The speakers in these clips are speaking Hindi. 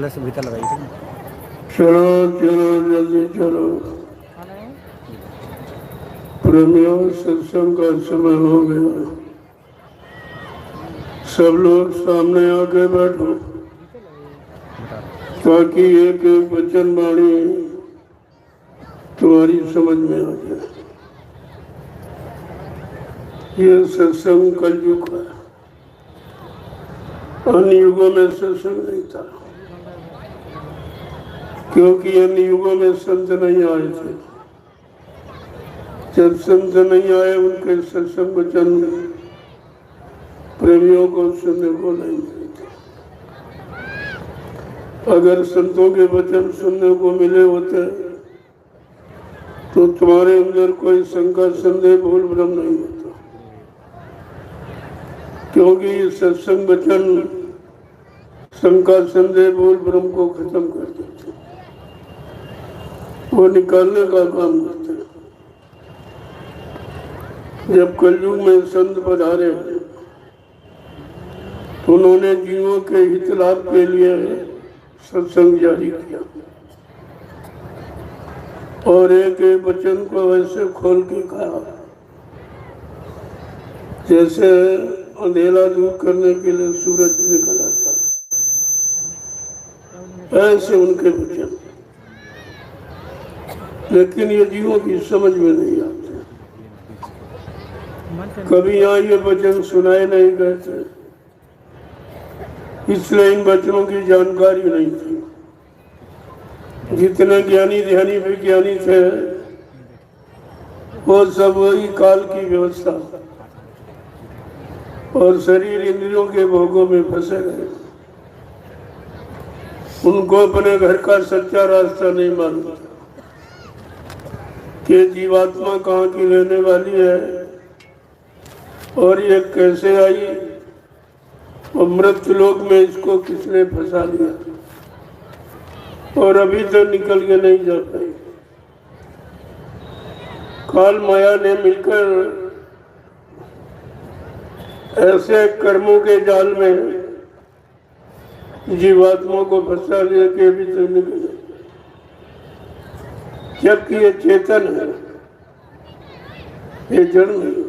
पहले से भीतर लगाई थी। चलो चलो जल्दी चलो प्रेमियों, सत्संग का समय हो गया। सब लोग सामने आके बैठो ताकि एक एक वचन वाणी तुम्हारी समझ में आ जाए। ये सत्संग कलयुग है, अन्य युगों में सत्संग नहीं था, क्योंकि अन्य युगों में संत नहीं आए थे। जब संत नहीं आए, उनके सत्संग वचन प्रेमियों को सुनने को नहीं मिलते। अगर संतों के वचन सुनने को मिले होते तो तुम्हारे अंदर कोई शंका संदेह भूल भ्रम नहीं होता, क्योंकि ये सत्संग वचन शंका संदेह भूल भ्रम को खत्म कर देते, वो निकालने का काम करते हैं। जब कलयुग में संत पधारे तो उन्होंने जीवों के हित लाभ के लिए सत्संग जारी किया और एक एक वचन को ऐसे खोल के कहा जैसे अंधेरा दूर करने के लिए सूरज निकल आता, ऐसे उनके वचन। लेकिन ये जीवों की समझ में नहीं आते। कभी यहाँ ये वचन सुनाए नहीं गए थे, इसलिए इन वचनों की जानकारी नहीं थी। जितने ज्ञानी ध्यानी विज्ञानी थे वो सब वही काल की व्यवस्था और शरीर इंद्रियों के भोगों में फंसे गए। उनको अपने घर का सच्चा रास्ता नहीं मालूम कि जीवात्मा कहाँ की रहने वाली है और ये कैसे आई और मृत्यु लोक में इसको किसने फंसा लिया और अभी तो निकल के नहीं जा पाई। काल माया ने मिलकर ऐसे कर्मों के जाल में जीवात्मा को फंसा लिया कि अभी तो निकल, जबकि ये चेतन है, ये जड़ नहीं।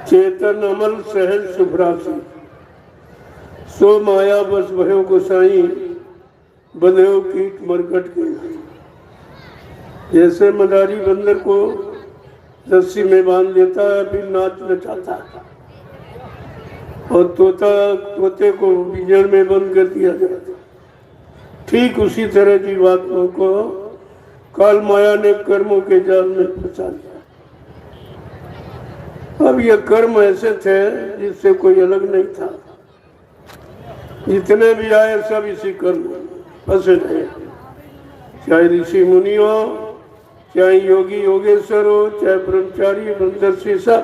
चेतन अमल सहज शुभराशि सो माया बस भयो गोसाई बंधेओ कीट मरकट के। जैसे मदारी बंदर को रस्सी में बांध देता है, फिर नाच नचाता है, और तोते को पिंजड़ में बंद कर दिया जाता। ठीक उसी तरह जीवात्मा को काल माया ने कर्मों के जाल में फंसा लिया। अब ये कर्म ऐसे थे जिससे कोई अलग नहीं था। जितने भी आए सब इसी कर्म फंसे रहे, चाहे ऋषि मुनि हो, चाहे योगी योगेश्वर हो, चाहे ब्रह्मचारी ब्रह्मदर्शी, सब,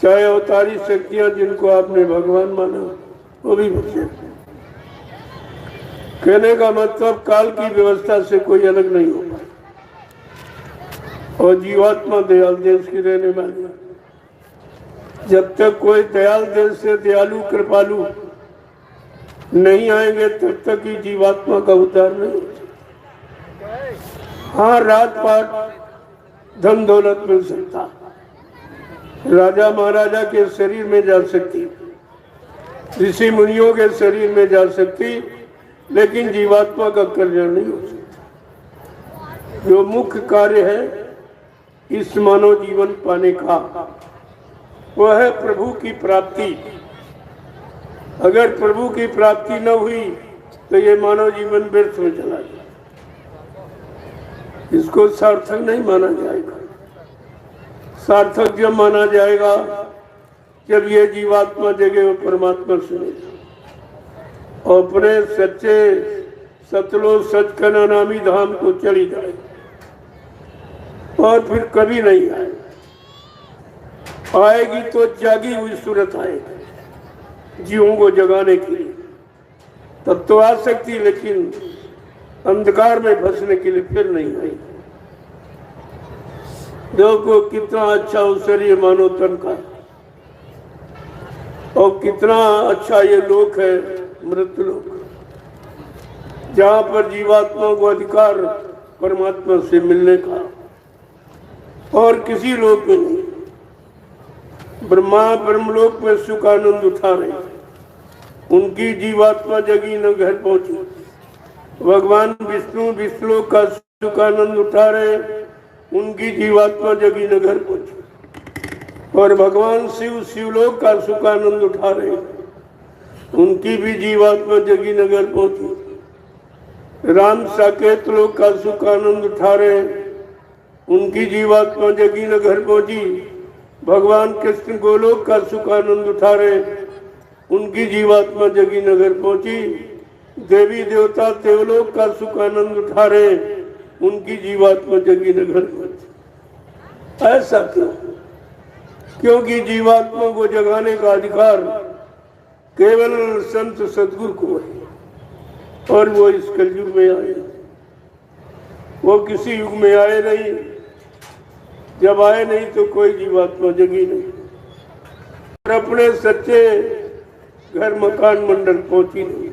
चाहे अवतारी शक्तियां जिनको आपने भगवान माना वो भी फंसे। कहने का मतलब काल की व्यवस्था से कोई अलग नहीं हो पाए और जीवात्मा दयाल देश की रहने वाली। जब तक कोई दयाल देश से दयालु कृपालु नहीं आएंगे तब तक ही जीवात्मा का उद्धार नहीं होता। हाँ, रात पाट धन दौलत मिल सकता, राजा महाराजा के शरीर में जा सकती, ऋषि मुनियों के शरीर में जा सकती, लेकिन जीवात्मा का कल्याण नहीं हो सकता। जो मुख्य कार्य है इस मानव जीवन पाने का वह है प्रभु की प्राप्ति। अगर प्रभु की प्राप्ति न हुई तो ये मानव जीवन व्यर्थ में चला जाए, इसको सार्थक नहीं माना जाएगा। सार्थक जब माना जाएगा जब ये जीवात्मा जगह वो परमात्मा सुनेगा और अपने सच्चे सतलो सचखना नामी धाम को चली जाए और फिर कभी नहीं आए। आएगी तो जागी हुई सूरत आएगी जीवों को जगाने के लिए, तब तो आ सकती, लेकिन अंधकार में फंसने के लिए फिर नहीं आई। देखो कितना अच्छा अवसर ये मानव तन का और कितना अच्छा ये लोक है मृत्यु लोक। जहाँ पर जीवात्मा को अधिकार परमात्मा से मिलने का और किसी लोक में नहीं। ब्रह्मा ब्रह्मलोक में सुख आनंद उठा रहे, उनकी जीवात्मा जगी न घर पहुंची। भगवान विष्णु विष्णुलोक का सुख आनंद उठा रहे, उनकी जीवात्मा जगी न घर पहुंची। और भगवान शिव शिवलोक का सुख आनंद उठा रहे, उनकी भी जीवात्मा जगी न घर पहुंची। राम साकेत लोक का सुख आनंद उठा रहे, उनकी जीवात्मा जगी न घर पहुंची। भगवान कृष्ण गोलोक का सुख आनंद उठा रहे, उनकी जीवात्मा जगी नगर पहुंची। देवी देवता देवलोक का सुख आनंद उठा रहे, उनकी जीवात्मा जगी नगर पहुंची। ऐसा क्यों? क्योंकि जीवात्मा को जगाने का अधिकार केवल संत सदगुरु को है, और वो इस कलयुग में आए, वो किसी युग में आए नहीं। जब आए नहीं तो कोई जीवात्मा जगी नहीं, और अपने सच्चे घर मकान मंडल पहुंची नहीं।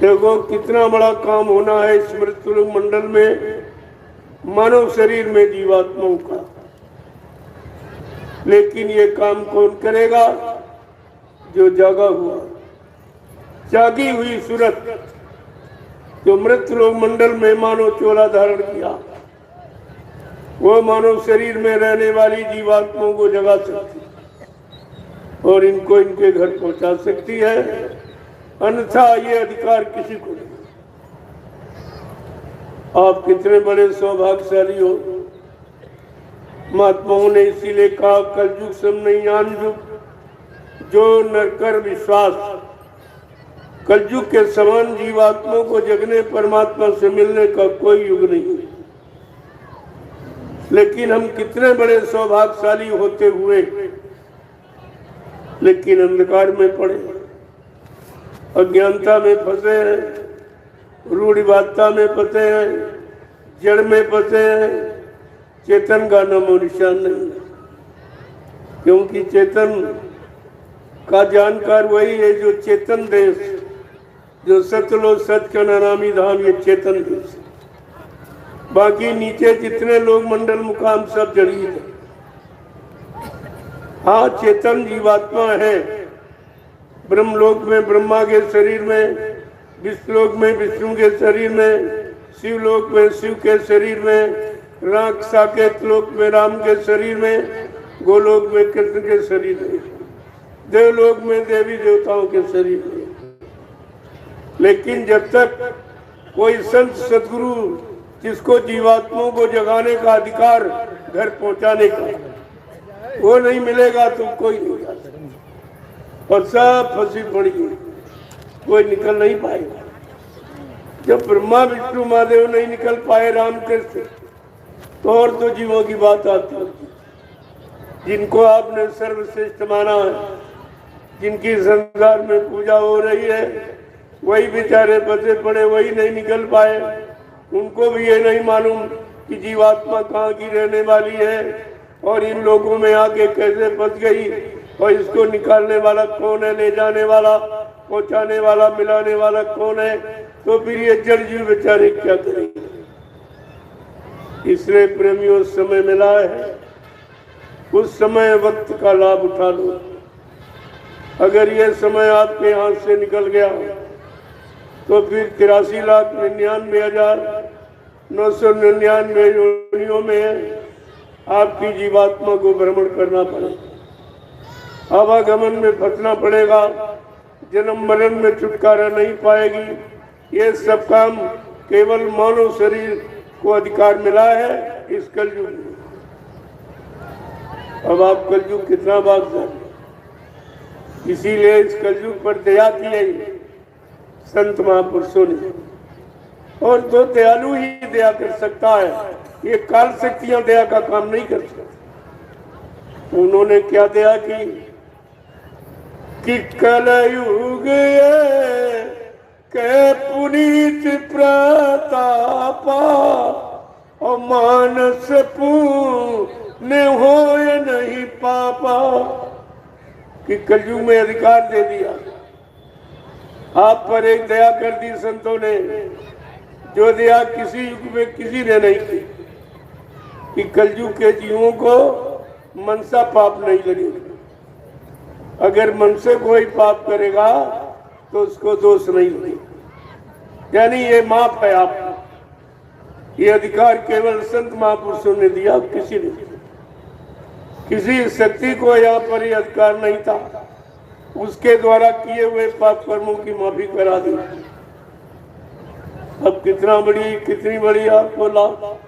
देखो कितना बड़ा काम होना है इस मृत्युलोक मंडल में, मानव शरीर में जीवात्माओं का। लेकिन ये काम कौन करेगा? जो जागा हुआ, जागी हुई सूरत, जो मृत्युलोक मंडल में मानव चोला धारण किया, वो मानव शरीर में रहने वाली जीवात्माओं को जगा सकती और इनको इनके घर पहुंचा सकती है। अन्यथा ये अधिकार किसी को नहीं। आप कितने बड़े सौभाग्यशाली हो। महात्माओं ने इसीलिए कहा कलयुग सम नहीं आन युग, जो न कर विश्वास। कलयुग के समान जीवात्माओं को जगने परमात्मा से मिलने का कोई युग नहीं। लेकिन हम कितने बड़े सौभाग्यशाली होते हुए लेकिन अंधकार में पड़े, अज्ञानता में फंसे हैं, रूढ़िवादिता में फंसे हैं, जड़ में फंसे हैं। चेतन का नामो निशान नहीं, क्योंकि चेतन का जानकार वही है जो चेतन देश, जो सतलो सच का नामी धाम, ये चेतन देश। बाकी नीचे जितने लोग मंडल मुकाम सब जड़ी है। हाँ, चेतन जीवात्मा है। ब्रह्मलोक में ब्रह्मा के शरीर में, विष्णुलोक में विष्णु के शरीर में, शिवलोक में शिव के शरीर में, राम साकेत लोक में राम के शरीर में, गोलोक में कृष्ण के शरीर में, देवलोक में देवी देवताओं के शरीर में। लेकिन जब तक कोई संत सदगुरु जिसको जीवात्माओं को जगाने का अधिकार, घर पहुंचाने का, वो नहीं मिलेगा तो कोई नहीं जा सकता। और सब फंसी पड़ी, कोई निकल नहीं पाएगा। जब ब्रह्मा विष्णु महादेव नहीं निकल पाए रामकृष्ण, तो और तो जीवों की बात आती है। जिनको आपने सर्वश्रेष्ठ माना है, जिनकी संसार में पूजा हो रही है, वही बेचारे फंसे पड़े, वही नहीं निकल पाए। उनको भी ये नहीं मालूम कि जीवात्मा कहाँ की रहने वाली है और इन लोगों में आके कैसे फंस गई, और इसको निकालने वाला कौन है, ले जाने वाला, पहुंचाने वाला, मिलाने वाला कौन है। तो फिर ये जड़ जीव बेचारे क्या करेंगे। इसलिए प्रेमियों, समय मिला है, उस समय वक्त का लाभ उठा लो। अगर ये समय आपके हाथ से निकल गया तो फिर 83,99,999 योनियों में आपकी जीवात्मा को भ्रमण करना पड़ेगा, आवागमन में फंसना पड़ेगा, जन्म मरण में छुटकारा नहीं पाएगी। ये सब काम केवल मानव शरीर को अधिकार मिला है इस कलयुग में। अब आप कलयुग कितना भाग जाए, इसीलिए इस कलयुग पर दया की है संत महापुरुषों ने। और जो दयालु ही दया कर सकता है, ये काल शक्तियां दया का काम नहीं कर सकती। उन्होंने क्या दया की कि कलयुग के पुनीत प्रतापा और मानस पुण्य होए नहीं पापा। कि कलयुग में अधिकार दे दिया आप पर एक दया कर दी संतों ने, जो दया किसी युग में किसी ने नहीं की, कि कलयुग के जीवों को मनसा पाप नहीं लगेगा। अगर मन से कोई पाप करेगा तो उसको दोष नहीं लगेगा। यानी ये माफ है आपको। ये अधिकार केवल संत महापुरुषों ने दिया, किसी ने, किसी शक्ति को यहाँ पर ये अधिकार नहीं था। उसके द्वारा किए हुए पाप कर्मों की माफी करा दी। अब कितनी बड़ी आपको लाभ,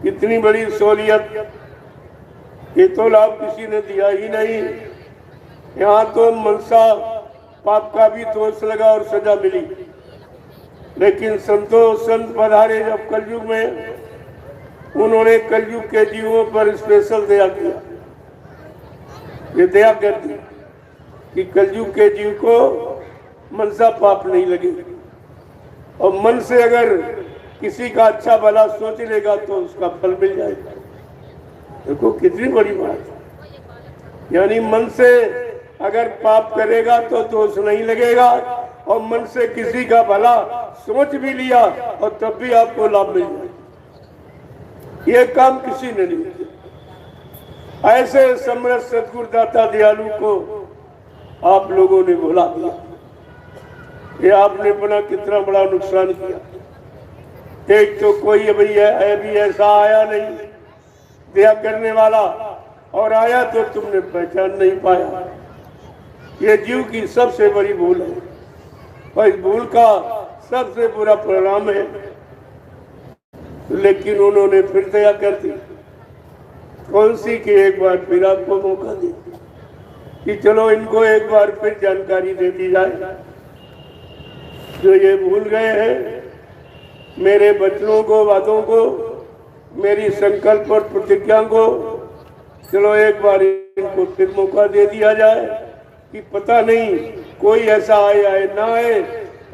कितनी बड़ी सहूलियत। ये तो लाभ किसी ने दिया ही नहीं। यहाँ तो मनसा पाप का भी दोष लगा और सजा मिली। लेकिन संत पधारे जब कलयुग में, उन्होंने कलयुग के जीवों पर स्पेशल दया किया। ये दया कर दी कि कलयुग के जीव को मनसा पाप नहीं लगेगा, और मन से अगर किसी का अच्छा भला सोच लेगा तो उसका फल मिल जाएगा। देखो कितनी बड़ी बात है। यानी मन से अगर पाप करेगा तो दोष नहीं लगेगा, और मन से किसी का भला सोच भी लिया और तब भी आपको लाभ मिल जाएगा। ये काम किसी ने नहीं किया। ऐसे समर्थ सद्गुरु दाता दयालु को आप लोगों ने भुला दिया। ये आपने अपना कितना बड़ा नुकसान किया। एक तो कोई अभी ऐसा आया नहीं दया करने वाला, और आया तो तुमने पहचान नहीं पाया। ये जीव की सबसे बड़ी भूल है, और इस भूल का सबसे बुरा परिणाम है। लेकिन उन्होंने फिर दया कर दी। कौन सी कि एक बार फिर आपको मौका दे कि चलो इनको एक बार फिर जानकारी दे दी जाए। जो ये भूल गए हैं मेरे वचनों को, बातों को, मेरी संकल्प और प्रतिज्ञा को, चलो एक बार इनको फिर मौका दे दिया जाए कि पता नहीं कोई ऐसा आए ना आए,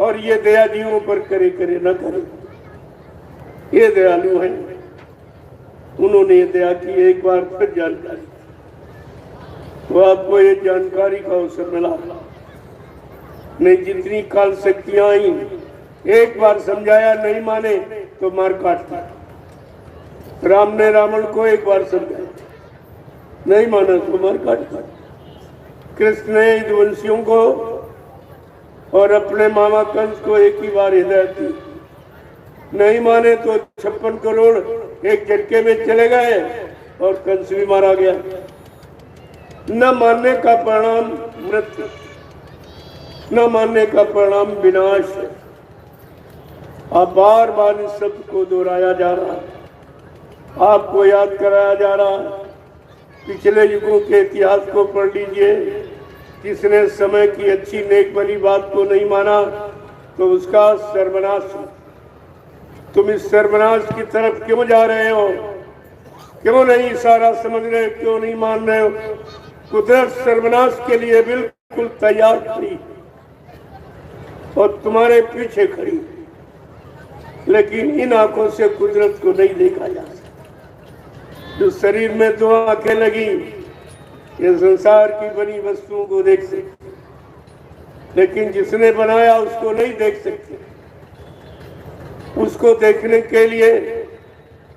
और ये दया जीवों पर करे ना करे। ये दयालु है, उन्होंने ये दया की। एक बार फिर जानकारी, तो आपको ये जानकारी का अवसर मिला। नहीं जितनी काल शक्तियां आई, एक बार समझाया नहीं माने तो मार काटता। राम ने रावण को एक बार समझाया, नहीं माना तो मार काटता। कृष्ण ने यदुवंशियों को और अपने मामा कंस को एक ही बार हिदायत दी, नहीं माने तो 56 करोड़ एक झटके में चले गए और कंस भी मारा गया। न मानने का परिणाम मृत्यु, न मानने का परिणाम विनाश है। अब बार बार इस शब्द को दोहराया जा रहा है, आपको याद कराया जा रहा है। पिछले युगों के इतिहास को पढ़ लीजिए। जिसने समय की अच्छी नेक भली बात को नहीं माना तो उसका सर्वनाश। तुम इस सर्वनाश की तरफ क्यों जा रहे हो? क्यों नहीं इशारा समझ रहे हो? क्यों नहीं मान रहे हो? कुदरत सर्वनाश के लिए बिल्कुल तैयार खड़ी और तुम्हारे पीछे खड़ी, लेकिन इन आंखों से कुदरत को नहीं देखा जा सकता। जो शरीर में 2 आंखें लगी, ये संसार की बनी वस्तुओं को देख सकते, लेकिन जिसने बनाया उसको नहीं देख सकते। उसको देखने के लिए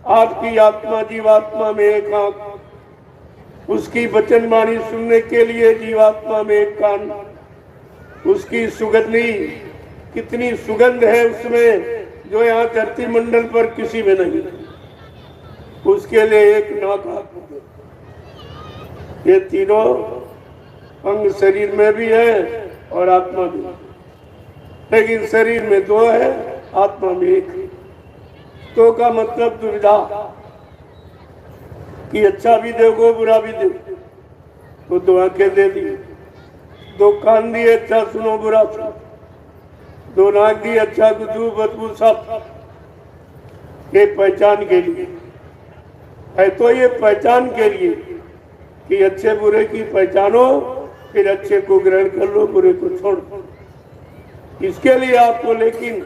आपकी आत्मा जीवात्मा में एक आंख, उसकी वचन वाणी सुनने के लिए जीवात्मा में एक कान, उसकी सुगंधी कितनी सुगंध है उसमें जो यहाँ धरती मंडल पर किसी में नहीं, उसके लिए एक नाक। ये तीनों अंग शरीर में भी है और आत्मा में, लेकिन शरीर में 2 है, आत्मा में 1 है। तो का मतलब दुविधा कि अच्छा भी देखो बुरा भी देखो, तो 2 आंखें दे दी, 2 कान दिए, अच्छा सुनो बुरा सुनो, 2 नाक दी, अच्छा गुदू बदबू सब, ये पहचान के लिए है। तो ये पहचान के लिए कि अच्छे बुरे की पहचानो, फिर अच्छे को ग्रहण कर लो, बुरे को छोड़ दो। इसके लिए आपको, लेकिन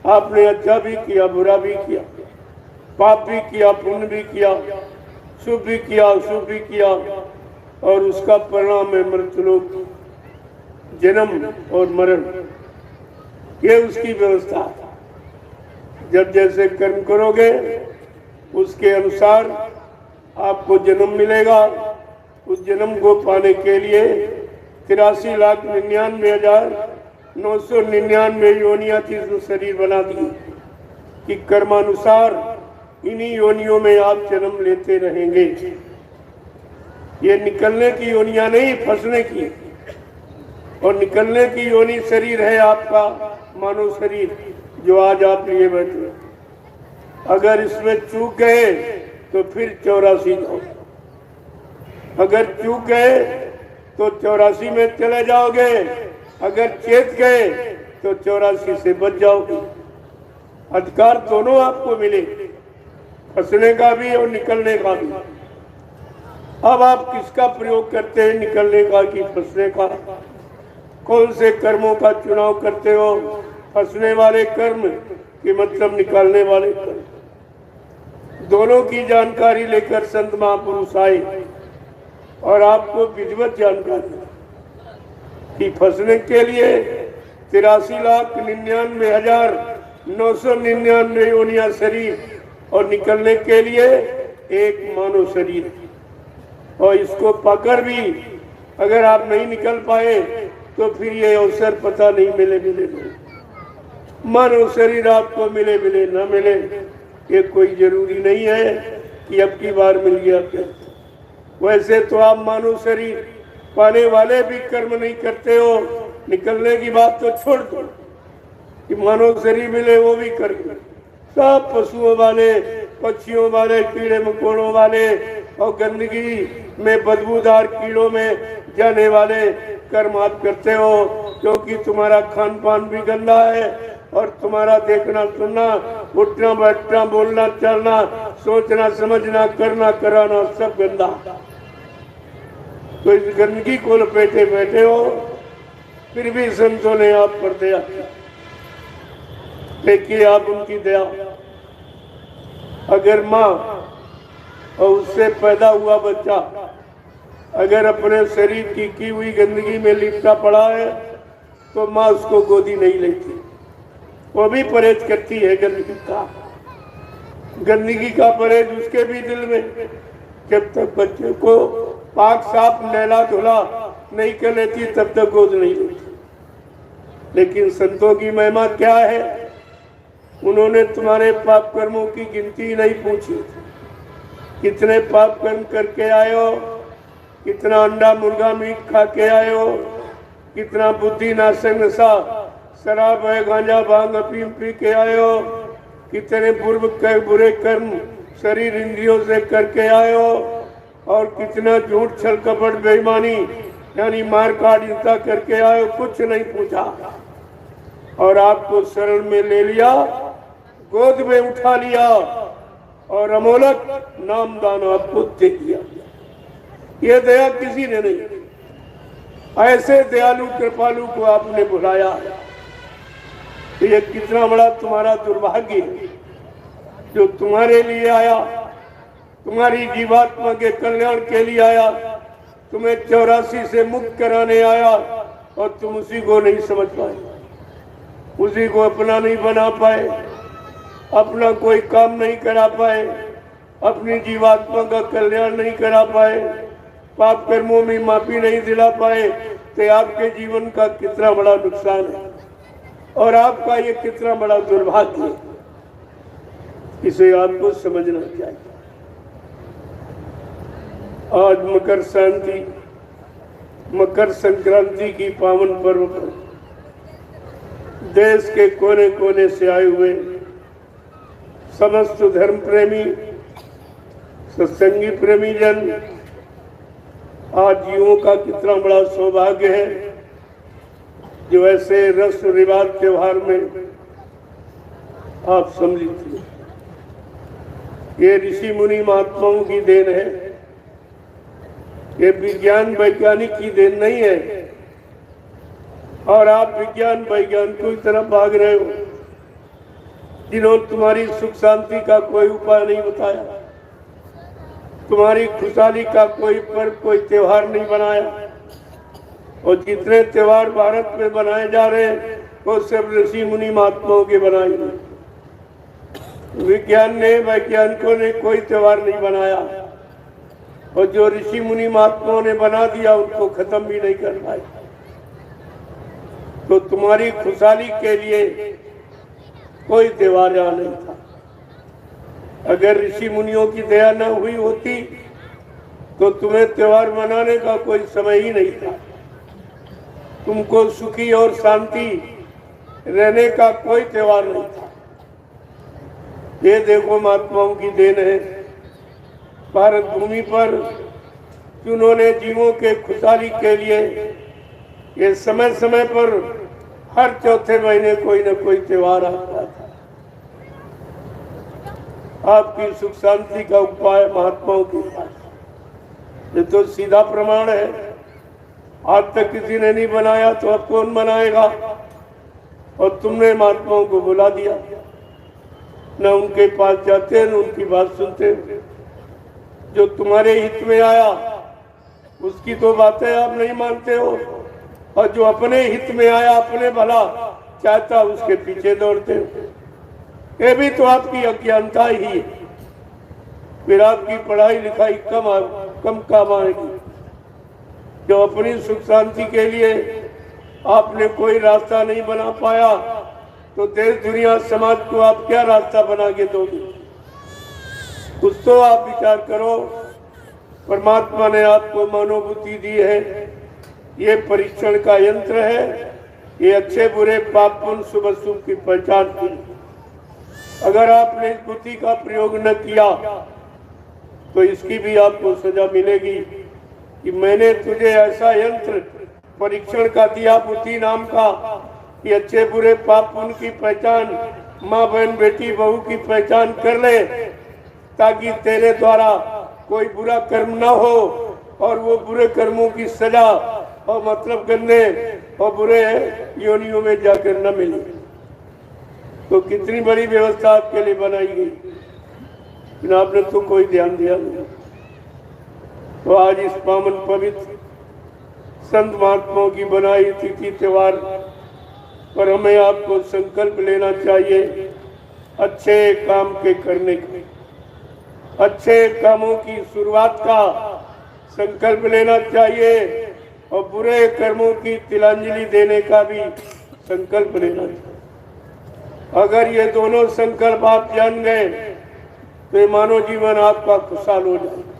आपने अच्छा भी किया, बुरा भी किया, पाप भी किया, पुण्य भी किया, शुभ भी किया, अशुभ भी किया, और उसका परिणाम है मृत्युलोक। जन्म और मरण, ये उसकी व्यवस्था। जब जैसे कर्म करोगे उसके अनुसार आपको जन्म मिलेगा। उस जन्म को पाने के लिए 83,99,999 योनियां थी, जो शरीर बना दी कि कर्मानुसार इन्हीं योनियों में आप जन्म लेते रहेंगे। ये निकलने की योनियां नहीं, फंसने की। और निकलने की योनि शरीर है आपका मानव शरीर, जो आज आप लिए बैठे। अगर इसमें चूक गए तो फिर 84 जाओ। अगर चूक गए तो 84 में चले जाओगे, अगर चेत गए तो 84 से बच जाओगे। अधिकार दोनों आपको मिले, फंसने का भी और निकलने का भी। अब आप किसका प्रयोग करते हैं, निकलने का कि फंसने का? कौन से कर्मों का चुनाव करते हो? फंसने वाले कर्म कि मतलब निकालने वाले कर्म? दोनों की जानकारी लेकर संत महापुरुष आए और आपको विधिवत जानकारी कि फंसने के लिए 83,99,999 योनियां शरीर और निकलने के लिए एक मानव शरीर। और इसको पाकर भी अगर आप नहीं निकल पाए तो फिर ये अवसर पता नहीं मिले मानव शरीर आपको मिले न मिले, ये कोई जरूरी नहीं है कि अब की बार मिल गया। वैसे तो आप मानव शरीर पाने वाले भी कर्म नहीं करते हो। निकलने की बात तो छोड़ दो कि मानव शरीर मिले, वो भी कर्म। सब पशुओं वाले, पक्षियों वाले, कीड़े मकोड़ों वाले और गंदगी में बदबूदार कीड़ों में जाने वाले कर्म आप करते हो, क्योंकि तुम्हारा खान पान भी गंदा है और तुम्हारा देखना सुनना, उठना बैठना, बोलना चलना, सोचना समझना, करना कराना सब गंदा। तो इस गंदगी को लपेटे बैठे हो, फिर भी संतों ने आप पर दया। देखिए आप उनकी दया। अगर माँ और उससे पैदा हुआ बच्चा अगर अपने शरीर की हुई गंदगी में लिपटा पड़ा है तो माँ उसको गोदी नहीं लेती, वो भी परहेज करती है गंदगी का परहेज उसके भी दिल में। जब तक बच्चे को पाक साफ नहला धुला नहीं कर लेती तब तक गोद नहीं लेती। लेकिन संतों की महिमा क्या है, उन्होंने तुम्हारे पाप कर्मों की गिनती नहीं पूछी। कितने पाप कर्म करके आए हो, कितना अंडा मुर्गा मीट खा के आए हो, कितना बुद्धि नाशक नशा शराब है गांजा भांग अफीम पी के आए हो, कितने बुरे कर्म शरीर इंद्रियों से करके आए हो, और कितना झूठ छल कपट बेईमानी यानी मार काट हिंसा करके आए हो। कुछ नहीं पूछा और आपको शरण में ले लिया, गोद में उठा लिया और अमोलक नाम दान आपको दे दिया। ये दया किसी ने नहीं। ऐसे दयालु कृपालु को आपने बुलाया। तो ये कितना बड़ा तुम्हारा दुर्भाग्य है जो तुम्हारे लिए आया, तुम्हारी जीवात्मा के कल्याण के लिए आया, तुम्हें 84 से मुक्त कराने आया और तुम उसी को नहीं समझ पाए, उसी को अपना नहीं बना पाए, अपना कोई काम नहीं करा पाए, अपनी जीवात्मा का कल्याण नहीं करा पाए, पाप कर्मों में माफी नहीं दिला पाए। तो आपके जीवन का कितना बड़ा नुकसान है और आपका ये कितना बड़ा दुर्भाग्य है, इसे आपको समझना चाहिए। आज मकर संक्रांति की पावन पर्व पर देश के कोने कोने से आए हुए समस्त धर्म प्रेमी सत्संगी प्रेमी जन, आज जीवों का कितना बड़ा सौभाग्य है जो ऐसे रस रिवाज त्योहार में आप सम्मिलित हुए। ये ऋषि मुनि महात्माओं की देन है, ये विज्ञान वैज्ञानिक की देन नहीं है। और आप विज्ञान वैज्ञानिकों की तरफ भाग रहे हो जिन्होंने तुम्हारी सुख शांति का कोई उपाय नहीं बताया, तुम्हारी खुशहाली का कोई पर्व कोई त्योहार नहीं बनाया। और जितने त्योहार भारत में बनाए जा रहे हैं वो सब ऋषि मुनि महात्माओं के बनाए गए। विज्ञान ने, वैज्ञानिकों ने कोई त्योहार नहीं बनाया, और जो ऋषि मुनि महात्माओं ने बना दिया उनको खत्म भी नहीं कर पाए। तो तुम्हारी खुशहाली के लिए कोई त्योहार यहाँ नहीं था। अगर ऋषि मुनियों की दया न हुई होती तो तुम्हें त्योहार मनाने का कोई समय ही नहीं था। तुमको सुखी और शांति रहने का कोई त्योहार नहीं था। ये देखो महात्माओं की देन है भारत भूमि पर, जिन्होंने जीवों के खुशहाली के लिए ये समय समय पर हर चौथे महीने कोई न कोई त्योहार आता था। आपकी सुख शांति का उपाय महात्माओं के पास, ये तो सीधा प्रमाण है। आज तक किसी ने नहीं बनाया तो अब कौन बनाएगा? और तुमने महात्माओं को बुला दिया, न उनके पास जाते न उनकी बात सुनते। जो तुम्हारे हित में आया उसकी तो बातें आप नहीं मानते हो, और जो अपने हित में आया, अपने भला चाहता, उसके पीछे दौड़ते हो। ये भी तो आपकी अज्ञानता ही है। फिर आपकी पढ़ाई लिखाई कम काम आएगी। जो अपनी सुख शांति के लिए आपने कोई रास्ता नहीं बना पाया तो देश दुनिया समाज को आप क्या रास्ता बना के दोगे? कुछ तो आप विचार करो। परमात्मा ने आपको मनोबुद्धि दी है, ये परीक्षण का यंत्र है। ये अच्छे बुरे पाप पुण्य शुभ अशुभ की पहचान की। अगर आपने इस बुद्धि का प्रयोग न किया तो इसकी भी आपको सजा मिलेगी कि मैंने तुझे ऐसा यंत्र परीक्षण का दिया बुद्धि नाम का, कि अच्छे बुरे पाप पुण्य की पहचान, माँ बहन बेटी बहू की पहचान कर ले, ताकि तेरे द्वारा कोई बुरा कर्म न हो और वो बुरे कर्मों की सजा और मतलब करने और बुरे योनियों में जाकर न मिले। तो कितनी बड़ी व्यवस्था आपके लिए बनाई गई, लेकिन आपने तो कोई ध्यान दिया नहीं। तो आज इस पावन पवित्र संत महात्माओं की बनाई तिथि त्योहार पर हमें आपको संकल्प लेना चाहिए अच्छे काम के करने का, अच्छे कामों की शुरुआत का संकल्प लेना चाहिए, और बुरे कर्मों की तिलांजलि देने का भी संकल्प लेना चाहिए। अगर ये दोनों संकल्प आप जान गए तो मानव जीवन आपका खुशहाल हो जाएगा,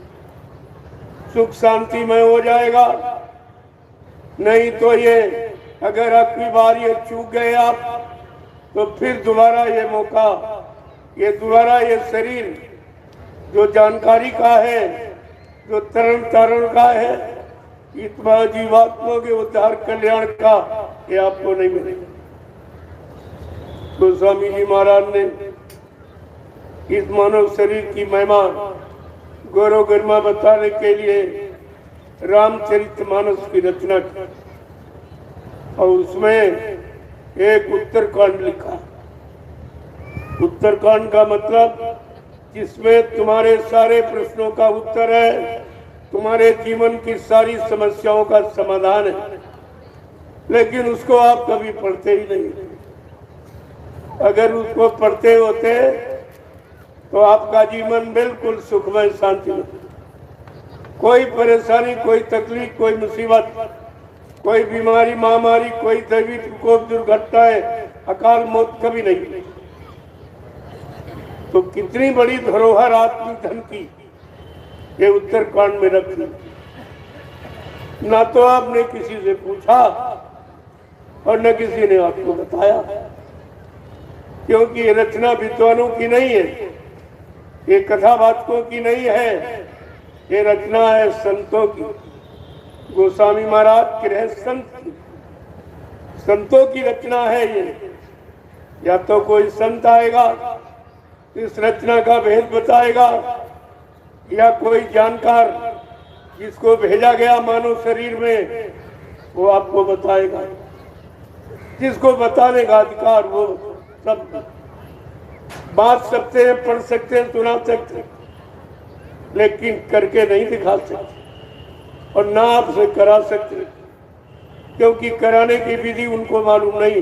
सुख शांति में हो जाएगा। नहीं तो ये अगर अगली बार ये चूक गए आप तो फिर दोबारा ये मौका, ये दोबारा ये शरीर जो जानकारी का है, जो तरण तारण का है, इतना जीवात्मा के उद्धार कल्याण का, ये आपको नहीं मिलेगा। तो स्वामी जी महाराज ने इस मानव शरीर की महिमा गौरव गरिमा बताने के लिए रामचरितमानस की रचना की, और उसमें एक उत्तरकांड लिखा। उत्तरकांड का मतलब जिसमें तुम्हारे सारे प्रश्नों का उत्तर है, तुम्हारे जीवन की सारी समस्याओं का समाधान है, लेकिन उसको आप कभी पढ़ते ही नहीं। अगर उसको पढ़ते होते तो आपका जीवन बिल्कुल सुखमय शांति में, कोई परेशानी, कोई तकलीफ, कोई मुसीबत, कोई बीमारी, महामारी, कोई दैवी प्रकोप, दुर्घटनाएं, अकाल मौत कभी नहीं। तो कितनी बड़ी धरोहर आत्मिक धन की ये उत्तरकांड में रखी। ना तो आपने किसी से पूछा और न किसी ने आपको बताया, क्योंकि ये रचना विद्वानों की नहीं है, ये कथावाचकों की नहीं है, ये रचना है संतों की। गोस्वामी महाराज के संतों की रचना है ये। या तो कोई संत आएगा इस रचना का भेद बताएगा, या कोई जानकार जिसको भेजा गया मानव शरीर में वो आपको बताएगा। जिसको बताने का अधिकार वो सब बात सकते हैं, पढ़ सकते हैं, सुना सकते हैं, लेकिन करके नहीं दिखा सकते और ना आपसे करा सकते। क्योंकि कराने की विधि उनको मालूम नहीं।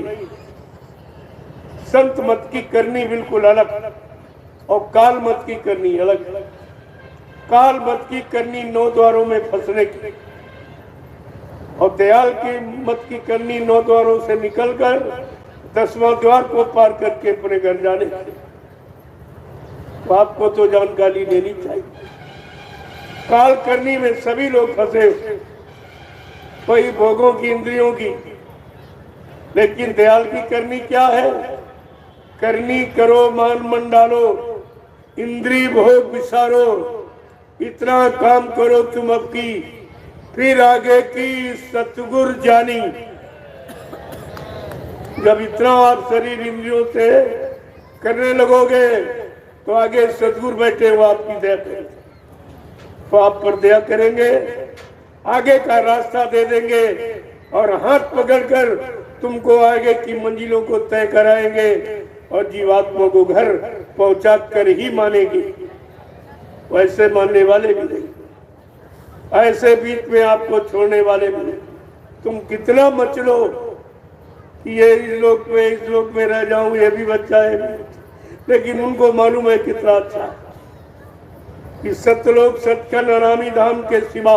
संत मत की करनी बिल्कुल अलग और काल मत की करनी अलग। काल मत की करनी 9 द्वारों में फंसने की और दयाल की मत की करनी 9 द्वारों से निकलकर 10वां द्वार को पार करके अपने घर जाने की। तो आपको तो जानकारी लेनी चाहिए। काल करनी में सभी लोग फंसे, कोई भोगों की इंद्रियों की, लेकिन दयाल की करनी क्या है? करनी करो मान मन डालो, इंद्री भोग विसारो, इतना काम करो तुम अब की, फिर आगे की सतगुर जानी। जब इतना आप शरीर इंद्रियों से करने लगोगे तो आगे सतगुर बैठे वो आपकी दया करेंगे, तो आप पर दया करेंगे, आगे का रास्ता दे देंगे और हाथ पकड़कर तुमको आगे की मंजिलों को तय कराएंगे और जीवात्मा को घर पहुंचा कर ही मानेगी। वैसे मानने वाले भी नहीं, ऐसे बीच में आपको छोड़ने वाले भी नहीं। तुम कितना मचलो कि ये इस लोक में रह जाऊं, ये भी बच्चा है, लेकिन उनको मालूम है कितना अच्छा है कि सतलोक सतखंड अनामी धाम के सिवा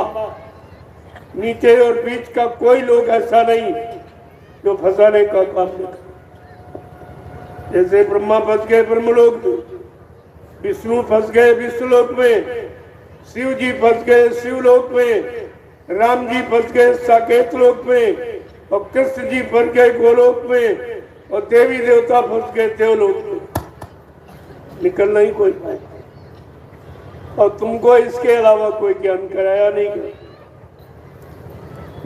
नीचे और बीच का कोई लोग ऐसा नहीं जो फंसाने का काम नहीं। जैसे ब्रह्मा फंस गए ब्रह्मलोक में, विष्णु फंस गए विष्णुलोक में, शिव जी फंस गए शिवलोक में, राम जी फंस गए साकेत लोक में, और कृष्ण जी फंस गए गोलोक में, और देवी देवता फंस गए देवलोक में। निकलना ही कोई पाए, और तुमको इसके अलावा कोई ज्ञान कराया नहीं गया।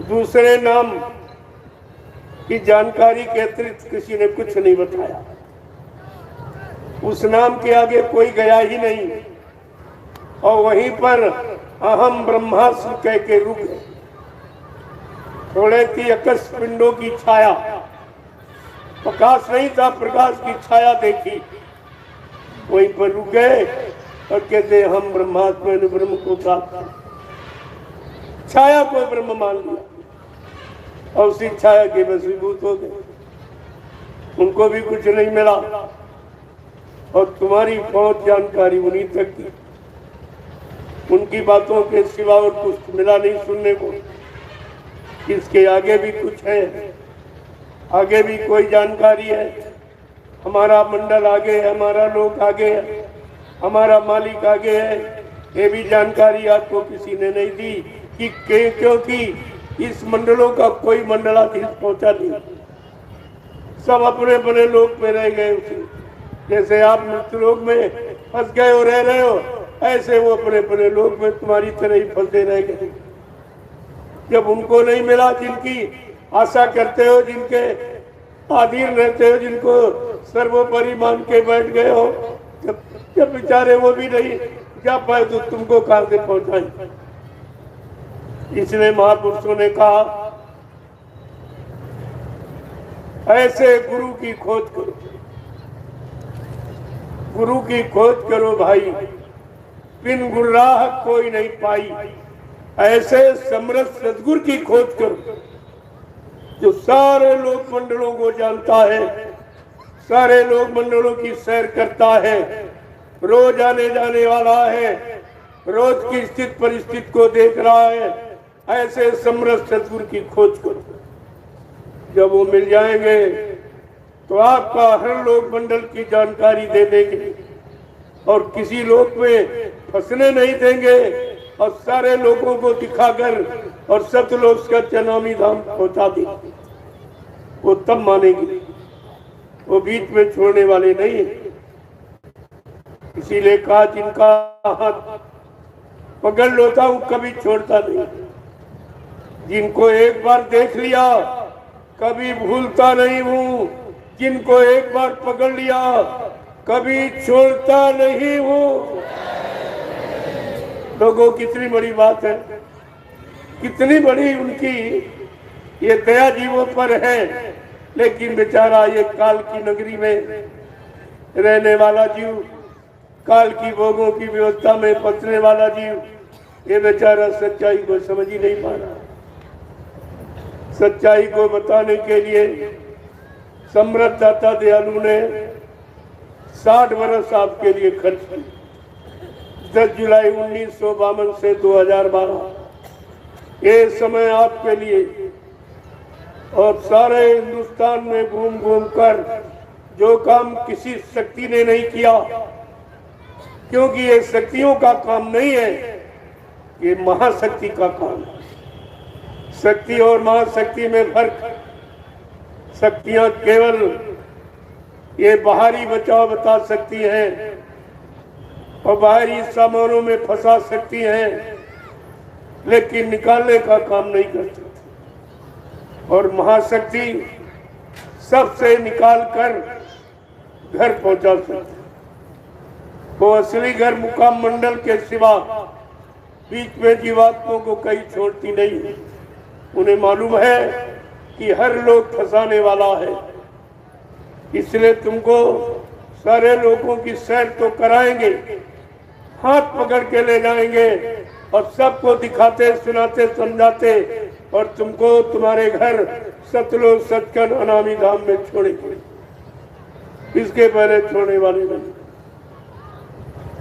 दूसरे नाम की जानकारी के अतिरिक्त किसी ने कुछ नहीं बताया। उस नाम के आगे कोई गया ही नहीं, और वहीं पर अहम ब्रह्मास्त्र कह के रुक गए। थोड़े थी आकाश पिंडों की छाया, प्रकाश नहीं था, प्रकाश की छाया देखी, वहीं पर रुक गए और कहते हम ब्रह्मात्मा ने ब्रह्म को प्राप्त। छाया को ब्रह्म मान लिया और उसी छाया के वशीभूत हो गए। उनको भी कुछ नहीं मिला और तुम्हारी बहुत जानकारी उन्हीं तक की। उनकी बातों के सिवा और कुछ मिला नहीं सुनने को। इसके आगे भी कुछ है, आगे भी कोई जानकारी है। हमारा मंडल आगे है, हमारा लोक आगे है, हमारा मालिक आगे है। ये भी जानकारी आपको किसी ने नहीं दी कि क्योंकि इस मंडलों का कोई मंडलाधीश पहुंचा नहीं, सब अपने अपने लोक में रह गए। जैसे आप मृत्यु लोक में फंस गए हो, रह रहे हो, ऐसे वो अपने अपने लोक में तुम्हारी तरह ही फंसे रह गए। जब उनको नहीं मिला जिनकी आशा करते हो, जिनके अधीन रहते हो, जिनको सर्वोपरि मान के बैठ गए हो, जब बेचारे वो भी नहीं जा पाए तो तुमको कहां से पहुंचाए। इसलिए महापुरुषों ने कहा ऐसे गुरु की खोज करो, गुरु की खोज करो भाई, बिन गुर्राह कोई नहीं पाई। ऐसे समर्थ सदगुरु की खोज करो जो सारे लोक मंडलों को जानता है, सारे लोक मंडलों की सैर करता है, रोज आने जाने वाला है, रोज की स्थिति परिस्थिति को देख रहा है। ऐसे समर्थ सदगुरु की खोज करो। जब वो मिल जाएंगे तो आपका हर लोक मंडल की जानकारी दे देंगे और किसी लोक में फंसने नहीं देंगे और सारे लोगों को दिखाकर और सतलोक का चनामी धाम पहुंचा देंगे। वो तब मानेंगे, वो बीच में छोड़ने वाले नहीं है। इसीलिए कहा जिनका हाथ पकड़ लेता हूं कभी छोड़ता नहीं, जिनको एक बार देख लिया कभी भूलता नहीं हूं, जिनको एक बार पकड़ लिया कभी छोड़ता नहीं हूं। लोगों कितनी बड़ी बात है, कितनी बड़ी उनकी ये दया जीवों पर है। लेकिन बेचारा ये काल की नगरी में रहने वाला जीव, काल की भोगों की व्यवस्था में फंसने वाला जीव, ये बेचारा सच्चाई को समझ ही नहीं पा रहा, सच्चाई को बताने के लिए समृद्ध दाता दयालु ने 60 वर्ष आपके लिए खर्च किए। 10 जुलाई 1952 से 2012 ये समय आपके लिए और सारे हिंदुस्तान में घूम घूम कर जो काम किसी शक्ति ने नहीं किया, क्योंकि ये शक्तियों का काम नहीं है, ये महाशक्ति का काम है। शक्ति और महाशक्ति में फर्क। शक्तियां केवल ये बाहरी बचाव बता सकती हैं और बाहरी सामानों में फंसा सकती हैं, लेकिन निकालने का काम नहीं कर सकती। और महाशक्ति सबसे निकाल कर घर पहुंचा सकती। वो असली घर मुकाम मंडल के सिवा बीच में जीवात्माओं को कहीं छोड़ती नहीं। उन्हें मालूम है कि हर लोग फंसाने वाला है, इसलिए तुमको सारे लोगों की सैर तो कराएंगे, हाथ पकड़ के ले जाएंगे और सबको दिखाते सुनाते समझाते और तुमको तुम्हारे घर सतलोक सचखंड अनामी धाम में छोड़ेंगे। इसके पहले छोड़ने वाले नहीं।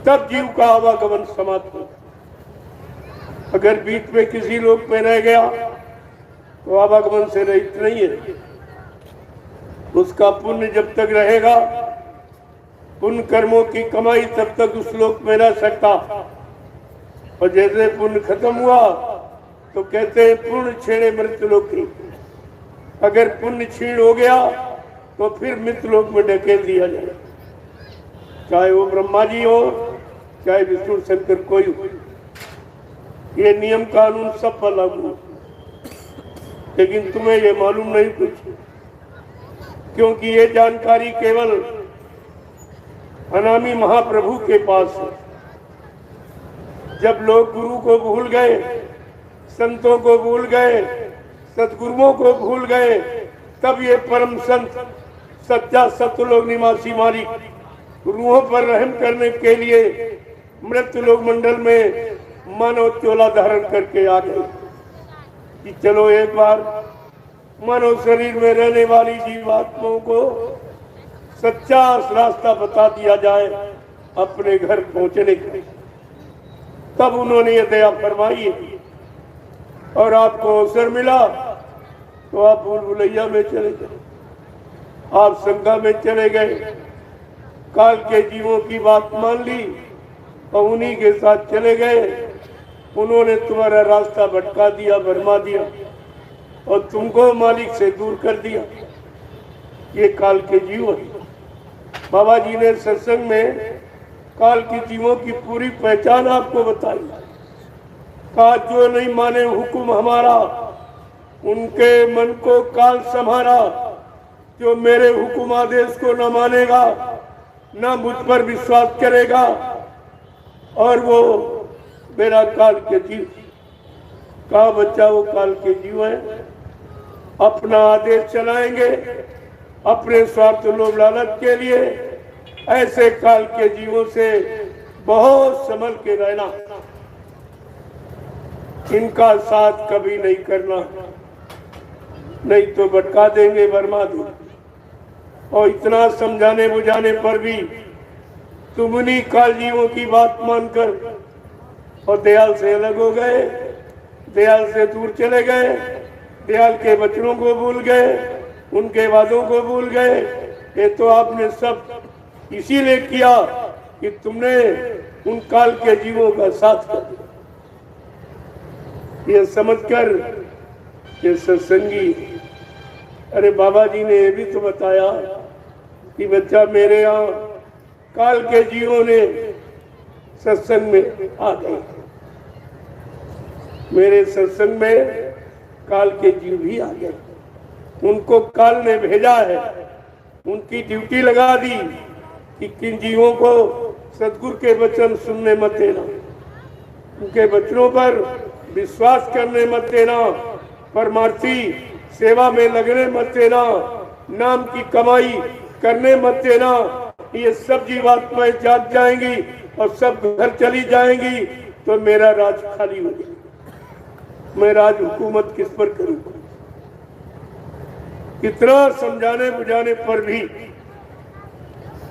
तब जीव का आवागमन समाप्त हो। अगर बीच में किसी लोक में रह गया तो आवागमन से रहित नहीं है। उसका पुण्य जब तक रहेगा, पुण्य कर्मों की कमाई तब तक उस लोक में रह सकता। और जैसे पुण्य खत्म हुआ तो कहते हैं पुण्य छीणे मृत्युलोकी। अगर पुण्य छीण हो गया तो फिर मृत्युलोक में ढकेल दिया जाए, चाहे वो ब्रह्मा जी हो चाहे विष्णु शंकर कोई हो। ये नियम कानून सब पर लागू हो, लेकिन तुम्हें ये मालूम नहीं कुछ, क्योंकि ये जानकारी केवल अनामी महाप्रभु के पास है। जब लोग गुरु को भूल गए, संतों को भूल गए, सदगुरुओं को भूल गए, तब ये परम संत सच्चा सत्यलोक निवासी मालिक रूहों पर रहम करने के लिए मृत्युलोक मंडल में मानव चोला धारण करके आ गए कि चलो एक बार मानव शरीर में रहने वाली जीवात्माओं को सच्चा रास्ता बता दिया जाए अपने घर पहुंचने के। तब उन्होंने ये दया फरमाई और आपको अवसर मिला तो आप भूल भुलैया में चले गए, आप संज्ञा में चले गए, काल के जीवों की बात मान ली और उन्हीं के साथ चले गए। उन्होंने तुम्हारा रास्ता भटका दिया, भरमा दिया और तुमको मालिक से दूर कर दिया। ये काल के जीव है। बाबा जी ने सत्संग में काल के जीवों की पूरी पहचान आपको बताई। कहा जो नहीं माने हुक्म हमारा, उनके मन को काल संहारा। जो मेरे हुक्म आदेश को न मानेगा, न मुझ पर विश्वास करेगा, और वो मेरा काल के जीव। कहा बच्चा वो काल के जीव है, अपना आदेश चलाएंगे अपने स्वार्थ लोभ लालच के लिए। ऐसे काल के जीवों से बहुत संभल के रहना, इनका साथ कभी नहीं करना, नहीं तो भटका देंगे, बर्मा देंगे। और इतना समझाने बुझाने पर भी तुम उन्हीं काल जीवों की बात मानकर और दयाल से अलग हो गए, दयाल से दूर चले गए, दयाल के वचनों को भूल गए, उनके वादों को भूल गए। ये तो आपने सब इसीलिए किया कि तुमने उन काल के जीवों का साथ कर दिया। ये समझकर ये सत्संगी, अरे बाबा जी ने ये भी तो बताया कि बच्चा मेरे यहाँ काल के जीवों ने सत्संग में आ गए। मेरे सत्संग में काल के जीव भी आ गए। उनको काल ने भेजा है, उनकी ड्यूटी लगा दी कि किन जीवों को सतगुरु के वचन सुनने मत देना, उनके वचनों पर विश्वास करने मत देना, परमार्थी सेवा में लगने मत देना, नाम की कमाई करने मत देना। ये सब जीवात्माएं जाग जाएंगी और सब घर चली जाएंगी तो मेरा राज खाली हो जाएगा। मैं राज हुकूमत किस पर करूंगा? कितना समझाने बुझाने पर भी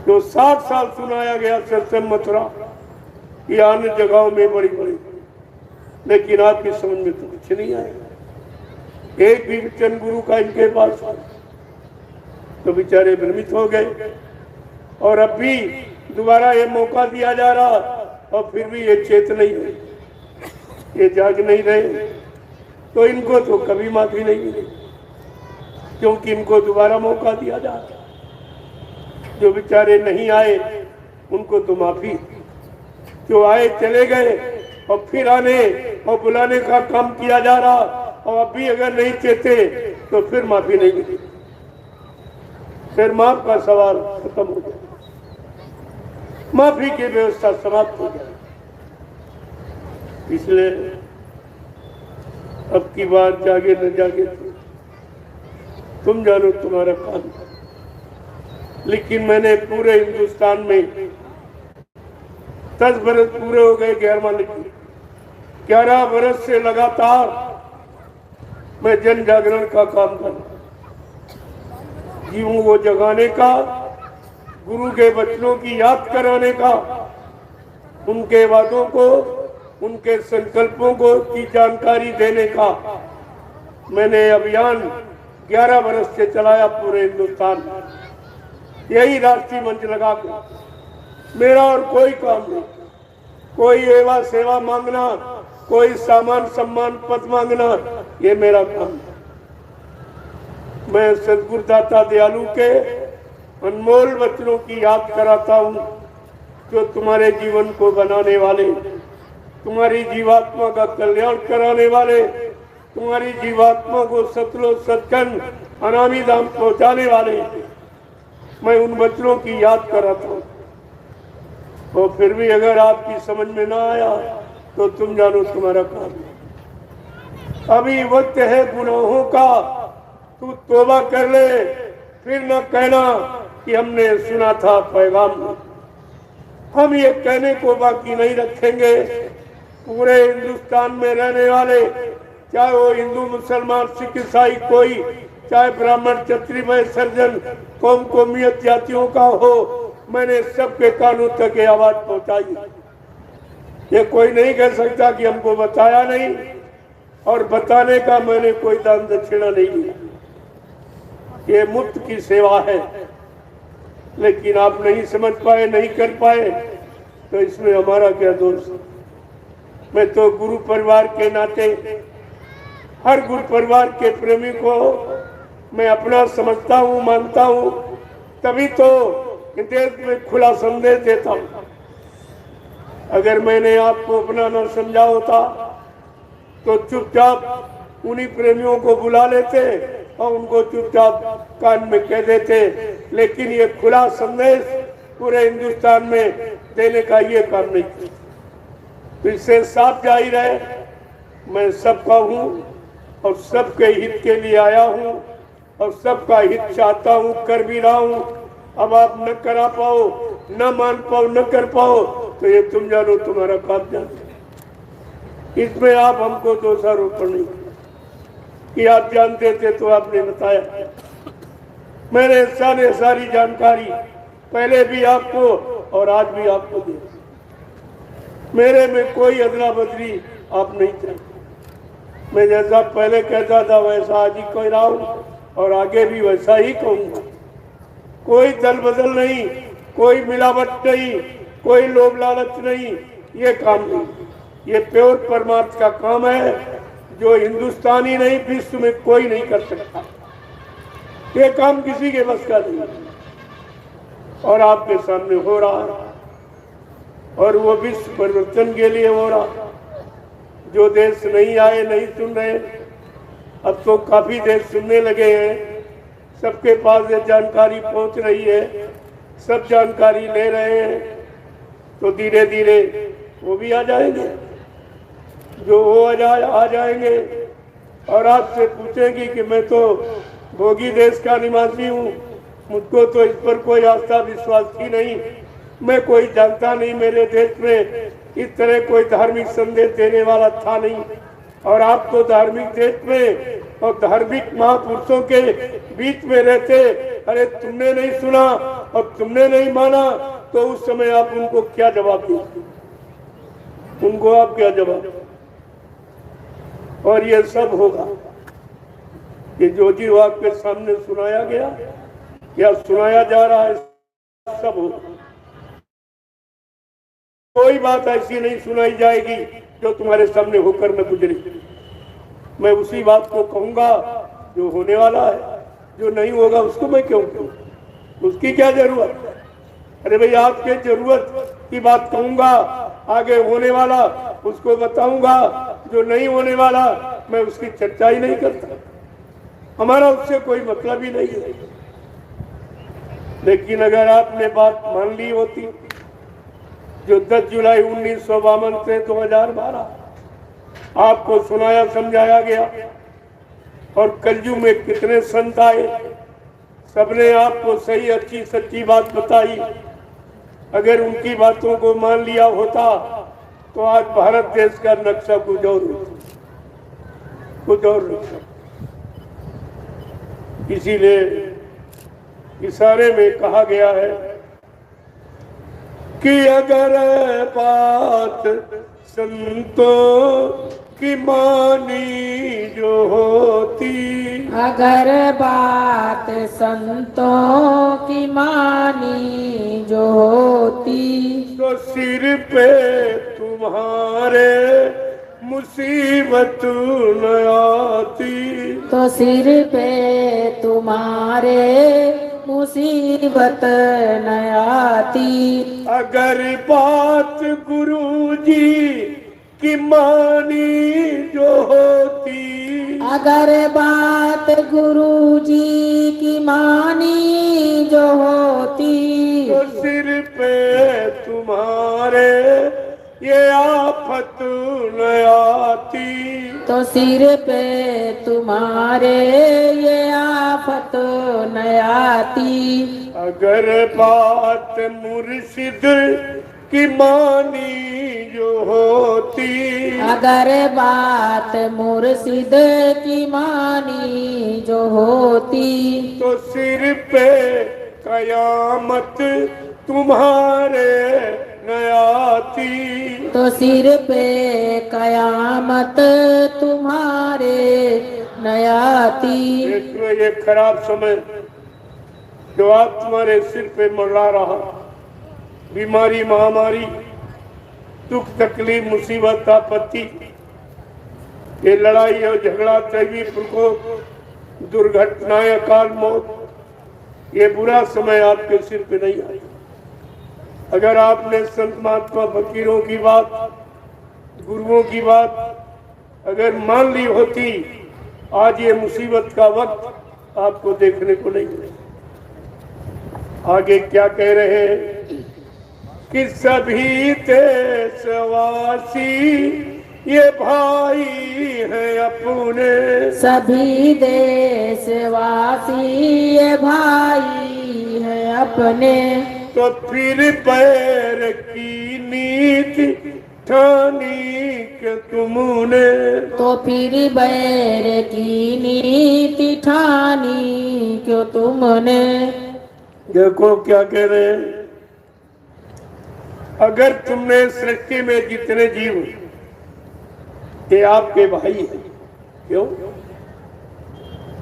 जो 60 साल सुनाया गया सत्संग मथुरा या अन्य जगहों में बड़ी बड़ी, लेकिन आपकी समझ में तो कुछ नहीं आया। एक भी वचन गुरु का इनके पास तो बेचारे भ्रमित हो गए। और अब भी दोबारा ये मौका दिया जा रहा और फिर भी ये चेत नहीं रहे, ये जाग नहीं रहे, तो इनको तो कभी माफी नहीं मिलेगी, क्योंकि इनको दोबारा मौका दिया जा रहा। जो बेचारे नहीं आए उनको तो माफी, जो आए चले गए और फिर आने और बुलाने का काम किया जा रहा, और अभी अगर नहीं चेते तो फिर माफी नहीं मिलेगी, फिर माफ का सवाल खत्म हो जाए, माफी की व्यवस्था समाप्त हो जाए। इसलिए अब की बात जागे न जागे तुम जानो, तुम्हारा काम। लेकिन मैंने पूरे हिंदुस्तान में 10 बरस पूरे हो गए, 11 बरस से लगातार मैं जन जागरण का काम कर रहा, जीवों को जगाने का, गुरु के वचनों की याद कराने का, उनके वादों को, उनके संकल्पों को की जानकारी देने का मैंने अभियान 11 बरस से चलाया पूरे हिंदुस्तान में। यही राष्ट्रीय मंच लगा कर मेरा और कोई काम नहीं, कोई एवा सेवा मांगना, कोई सामान सम्मान पद मांगना, ये मेरा काम नहीं। मैं सद्गुरुदाता दयालु के अनमोल वचनों की याद कराता हूँ, जो तुम्हारे जीवन को बनाने वाले, तुम्हारी जीवात्मा का कल्याण कराने वाले, तुम्हारी जीवात्मा को सतलो सत्कन अनामी धाम पहुँचाने वाले, मैं उन वचनों की याद कराता हूँ। और फिर भी अगर आपकी समझ में ना आया तो तुम जानो तुम्हारा काम है। अभी वक्त है गुनाहों का, तू तौबा कर ले, फिर न कहना कि हमने सुना था पैगाम। हम ये कहने को बाकी नहीं रखेंगे। पूरे हिंदुस्तान में रहने वाले, चाहे वो हिंदू मुसलमान सिख ईसाई कोई, चाहे ब्राह्मण क्षत्रिय वैश्य सर्जन कौम कौमियत जातियों का हो, मैंने सबके कानों तक ये आवाज पहुंचाई। ये कोई नहीं कह सकता कि हमको बताया नहीं, और बताने का मैंने कोई दान दक्षिणा नहीं दिया। ये मुफ्त की सेवा है, लेकिन आप नहीं समझ पाए, नहीं कर पाए, तो इसमें हमारा क्या दोष। मैं तो गुरु परिवार के नाते हर गुरु परिवार के प्रेमी को मैं अपना समझता हूँ, मानता हूँ, तभी तो देश में खुला संदेश देता हूँ। अगर मैंने आपको अपना न समझा होता तो चुपचाप उन्हीं प्रेमियों को बुला लेते और उनको चुपचाप कान में कह देते, लेकिन ये खुला संदेश पूरे हिंदुस्तान में देने का ये काम नहीं किया। तो इससे साफ जाहिर है मैं सबका हूँ और सबके हित के लिए आया हूँ और सबका हित चाहता हूँ, कर भी रहा हूँ। अब आप न करा पाओ, न मान पाओ, न कर पाओ, तो ये तुम जानो, तुम्हारा काम जानो। इसमें आप हमको दोषारोपण नहीं कि आप जानते थे तो आपने बताया। मैंने सारी जानकारी पहले भी आपको और आज भी आपको दी। मेरे में कोई अदला बदली आप नहीं चाहते। मैं जैसा पहले कहता था वैसा आज ही कह रहा हूँ और आगे भी वैसा ही कहूँगा। कोई दल बदल नहीं, कोई मिलावट नहीं, कोई लोभ लालच नहीं, ये काम नहीं। ये प्योर परमार्थ का काम है, जो हिंदुस्तान ही नहीं विश्व में कोई नहीं कर सकता। ये काम किसी के बस का नहीं और आपके सामने हो रहा है, और वो विश्व परिवर्तन के लिए हो रहा। जो देश नहीं आए, नहीं सुन रहे, अब तो काफी देश सुनने लगे हैं। सबके पास ये जानकारी पहुंच रही है, सब जानकारी ले रहे हैं, तो धीरे धीरे वो भी आ जाएंगे। जो वो आ जाएंगे और आपसे पूछेंगे कि मैं तो भोगी देश का निवासी हूँ, मुझको तो इस पर कोई आस्था विश्वास ही नहीं, मैं कोई जानता नहीं, मेरे देश में इस तरह कोई धार्मिक संदेश देने वाला था नहीं, और आप तो धार्मिक देश में और धार्मिक महापुरुषों के बीच में रहते, अरे तुमने नहीं सुना और तुमने नहीं माना, तो उस समय आप उनको क्या जवाब देंगे? उनको आप क्या जवाब? और ये सब होगा कि जो जीव आपके सामने सुनाया गया या सुनाया जा रहा है, सब होगा। कोई बात ऐसी नहीं सुनाई जाएगी जो तुम्हारे सामने होकर मैं गुजरी। मैं उसी बात को कहूंगा जो होने वाला है, जो नहीं होगा उसको मैं क्यों कहूँ? उसकी क्या जरूरत? अरे भाई, आपके जरूरत की बात कहूंगा, आगे होने वाला उसको बताऊंगा, जो नहीं होने वाला मैं उसकी चर्चा ही नहीं करता। हमारा उससे कोई मतलब ही नहीं है। लेकिन अगर आपने बात मान ली होती, जो 10 जुलाई 1952 से 2012 आपको सुनाया समझाया गया, और कलयुग में कितने संत आए, सबने आपको सही अच्छी सच्ची बात बताई। अगर उनकी बातों को मान लिया होता तो आज भारत देश का नक्शा कुछ और नक्शा। इसीलिए इशारे में कहा गया है कि अगर बात संतों की मानी जो होती, अगर बात संतों की मानी जो होती, तो सिर पे तुम्हारे मुसीबत न आती, तो सिर पे तुम्हारे मुसीबत न आती। अगर बात गुरुजी की मानी जो होती, अगर बात गुरुजी की मानी जो होती, तो सिर पे तुम्हारे ये आफत न आती, तो सिर पे तुम्हारे ये आफत न आती। अगर बात मुर्शिद की मानी जो होती, अगर बात मुर्शिद की मानी जो होती, तो सिर पे कयामत तुम्हारे न आती, तो सिर पे कयामत तुम्हारे न आती। देखो ये खराब समय जो आप तुम्हारे सिर पे मंडरा रहा, बीमारी महामारी दुख तकलीफ मुसीबत आपत्ति, ये लड़ाई और झगड़ा दैवी प्रकोप दुर्घटनाएं अकाल मौत, ये बुरा समय आपके सिर पे नहीं आएगा। अगर आपने संत महात्मा फकीरों की बात, गुरुओं की बात अगर मान ली होती, आज ये मुसीबत का वक्त आपको देखने को नहीं मिलेगा। आगे क्या कह रहे हैं कि सभी देशवासी ये भाई हैं अपने, सभी देशवासी ये भाई हैं अपने, तो फिर बैर की नीति ठानी के तुमने, तो फिर बैर की नीति ठानी क्यों तुमने। देखो क्या कह रहे हैं, अगर तुमने सृष्टि में जितने जीव ये आपके भाई हैं, क्यों?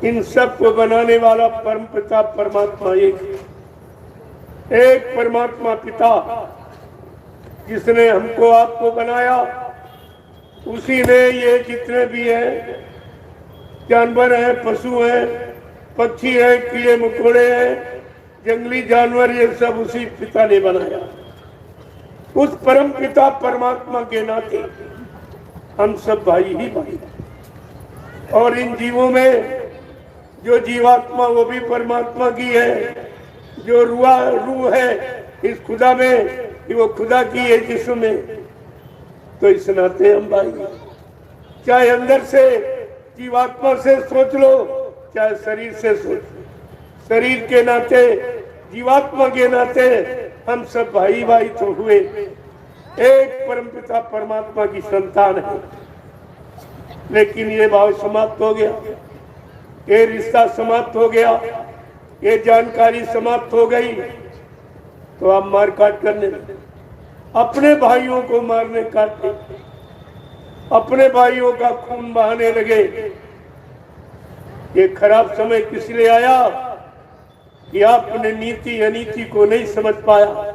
इन सब को बनाने वाला परम पिता परमात्मा एक परमात्मा पिता जिसने हमको आपको बनाया, उसी ने ये जितने भी हैं जानवर हैं, पशु हैं, पक्षी हैं, कीड़े मकोड़े हैं, जंगली जानवर, ये सब उसी पिता ने बनाया। उस परम पिता परमात्मा के नाते हम सब भाई ही भाई। और इन जीवों में जो जीवात्मा वो भी परमात्मा की है, जो रूह है इस खुदा में कि वो खुदा की है जिस्म में, तो इस नाते हम भाई। चाहे अंदर से जीवात्मा से सोच लो, चाहे शरीर से सोच लो, शरीर के नाते जीवात्मा के नाते हम सब भाई भाई तो हुए, एक परमपिता परमात्मा की संतान है। लेकिन ये भाव समाप्त हो गया। ये रिश्ता समाप्त हो गया, ये जानकारी समाप्त हो गई, तो आप मार काट करने लगे, अपने भाइयों को मारने काटने, अपने भाइयों का खून बहाने लगे। ये खराब समय किस लिए आया कि आपने नीति अनीति को नहीं समझ पाया,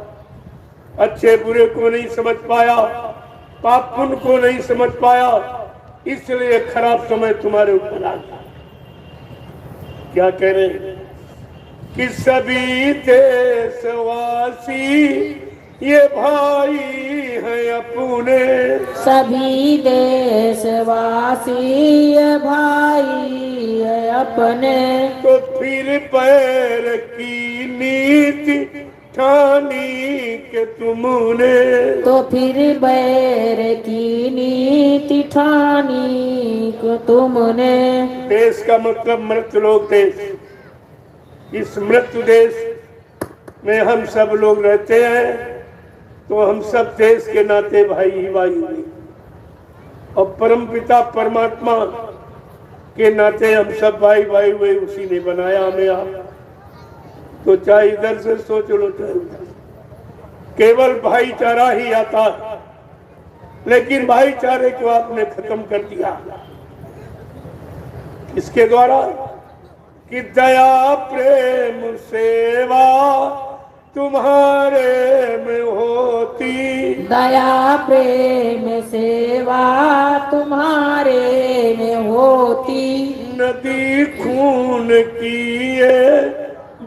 अच्छे बुरे को नहीं समझ पाया, पाप पुण्य को नहीं समझ पाया, इसलिए खराब समय तुम्हारे ऊपर आ गया। क्या कह रहे हैं कि सभी देशवासी ये भाई हैं अपने, सभी देशवासी ये भाई है अपने, तो फिर पैर की नीति ठानी के तुमने, तो फिर बैर की नीति ठानी को तुमने। देश का मतलब मृत्यु लोक देश। इस मृत्यु देश में हम सब लोग रहते हैं, तो हम सब देश के नाते भाई ही भाई हैं, और परमपिता परमात्मा के नाते हम सब भाई भाई हुए। उसी ने बनाया हमें आप, तो चाहे इधर से सोच लो चाहे उधर, केवल भाईचारा ही आता है, लेकिन भाईचारे को आपने खत्म कर दिया। इसके द्वारा कि दया प्रेम सेवा तुम्हारे में होती, दया प्रेम सेवा तुम्हारे में होती, नदी खून की ये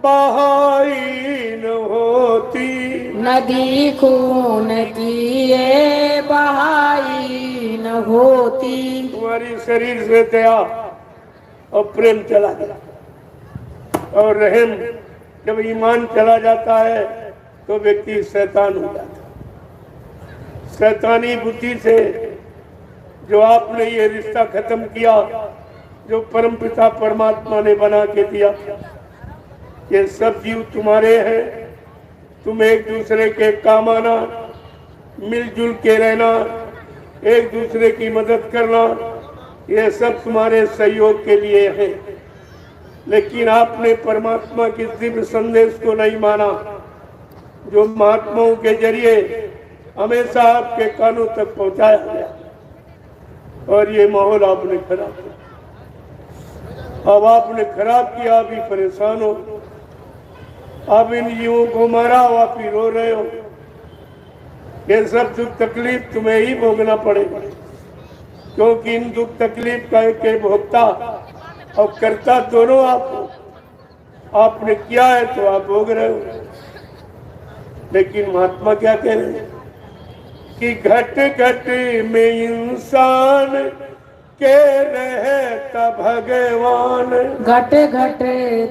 बहाई न होती, नदी खून की ये बहाई न होती। तुम्हारी शरीर से दया और प्रेम चला गया, और रहम जब ईमान चला जाता है तो व्यक्ति शैतान हो जाता है। शैतानी बुद्धि से जो आपने ये रिश्ता खत्म किया, जो परमपिता परमात्मा ने बना के दिया, ये सब जीव तुम्हारे हैं, तुम एक दूसरे के काम आना, मिलजुल के रहना, एक दूसरे की मदद करना, ये सब तुम्हारे सहयोग के लिए है। लेकिन आपने परमात्मा के दिव्य संदेश को नहीं माना, जो महात्माओं के जरिए हमेशा आपके कानों तक पहुंचाया गया, और ये माहौल आपने खराब किया। अब आपने खराब किया, आप ही परेशान हो, आप इन जीवों को मारा हो, आप ही रो रहे हो। ये सब दुख तकलीफ तुम्हें ही भोगना पड़ेगा, क्योंकि इन दुख तकलीफ का भोगता और करता दोनों आप हो। आपने किया है तो आप भोग रहे हो। लेकिन महात्मा क्या कह रहे हैं कि घट घट में इंसान के रहता भगवान, घट घट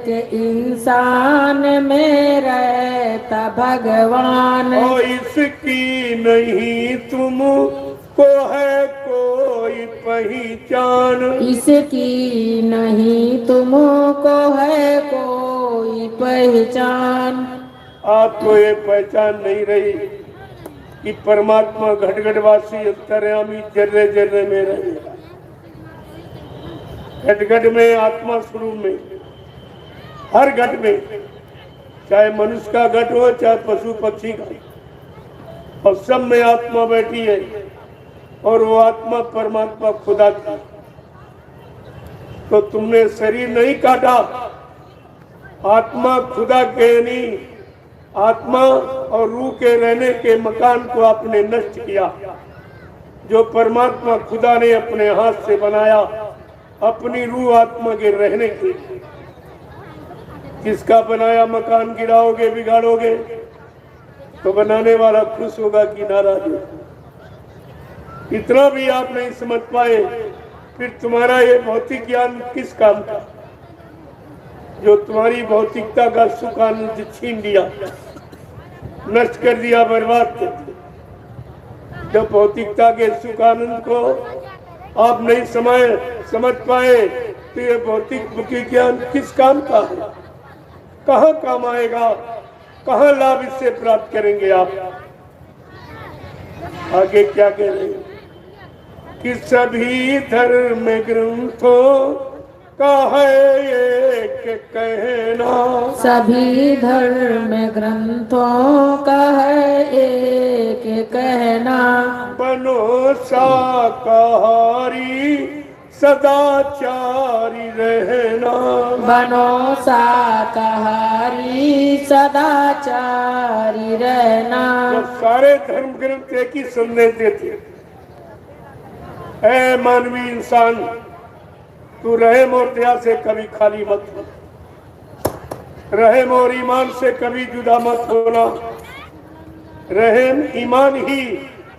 के इंसान में रहता भगवान, और इसकी नहीं तुम को है कोई पहचान, इसकी नहीं तुमको है कोई पहचान। आपको ये पहचान नहीं रही कि परमात्मा घट घटवासी अंतर्यामी जर्रे जर्रे में रहेगा। घट घट में आत्मा स्वरूप में, हर घट में, चाहे मनुष्य का घट हो चाहे पशु पक्षी का, और सब में आत्मा बैठी है, और वो आत्मा परमात्मा खुदा की। तो तुमने शरीर नहीं काटा, आत्मा खुदा के नहीं, आत्मा और रूह के रहने के मकान को आपने नष्ट किया, जो परमात्मा खुदा ने अपने हाथ से बनाया अपनी रूह आत्मा के रहने के। किसका बनाया मकान गिराओगे, बिगाड़ोगे, तो बनाने वाला खुश होगा कि नाराज होगा। इतना भी आप नहीं समझ पाए, फिर तुम्हारा ये भौतिक ज्ञान किस काम का, जो तुम्हारी भौतिकता का सुख आनंद छीन लिया, नष्ट कर दिया, बर्बाद कर दिया। जब भौतिकता के सुख आनंद को आप नहीं समझ पाए, तो ये भौतिक मुखी ज्ञान किस काम का है, कहाँ काम आएगा, कहाँ लाभ इससे प्राप्त करेंगे आप। आगे क्या कह रहे हैं कि सभी धर्म ग्रंथों का है एक कहना, सभी धर्म ग्रंथों का है एक कहना। बनो शाकाहारी सदाचारी रहना, बनो शाकाहारी सदाचारी रहना। जो सारे धर्म ग्रंथ एक ही संदेश देते, ऐ मानवी इंसान, तू रहम और दया से कभी खाली मत हो, रहम और ईमान से कभी जुदा मत होना। रहम ईमान ही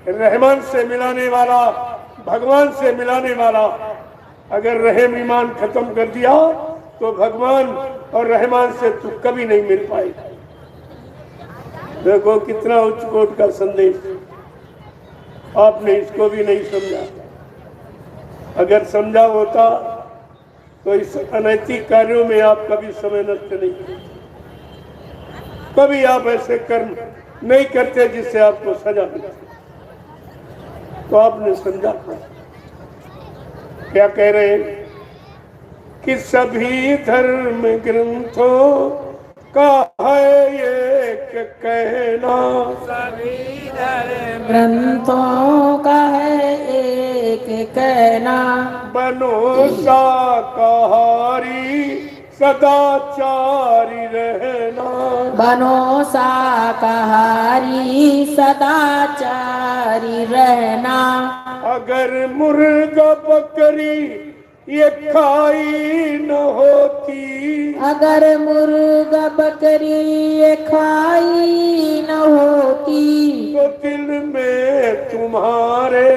रहमान से मिलाने वाला, भगवान से मिलाने वाला। अगर रहम ईमान खत्म कर दिया तो भगवान और रहमान से तू कभी नहीं मिल पाएगा। देखो कितना उच्च कोट का संदेश, आपने इसको भी नहीं समझा। अगर समझा होता तो इस अनैतिक कार्यों में आप कभी समय नष्ट नहीं करते, कभी आप ऐसे कर्म नहीं करते जिससे आपको सजा मिलती। तो आपने समझा क्या कह रहे हैं कि सभी धर्म ग्रंथों का है एक कहना, सभी धर्म ग्रंथों का है एक कहना। बनो शाकाहारी सदाचारी रहना, बनो शाकाहारी सदाचारी रहना। अगर मुर्गा बकरी ये खाई न होती, अगर मुर्गा बकरी ये खाई न होती, तो दिल में तुम्हारे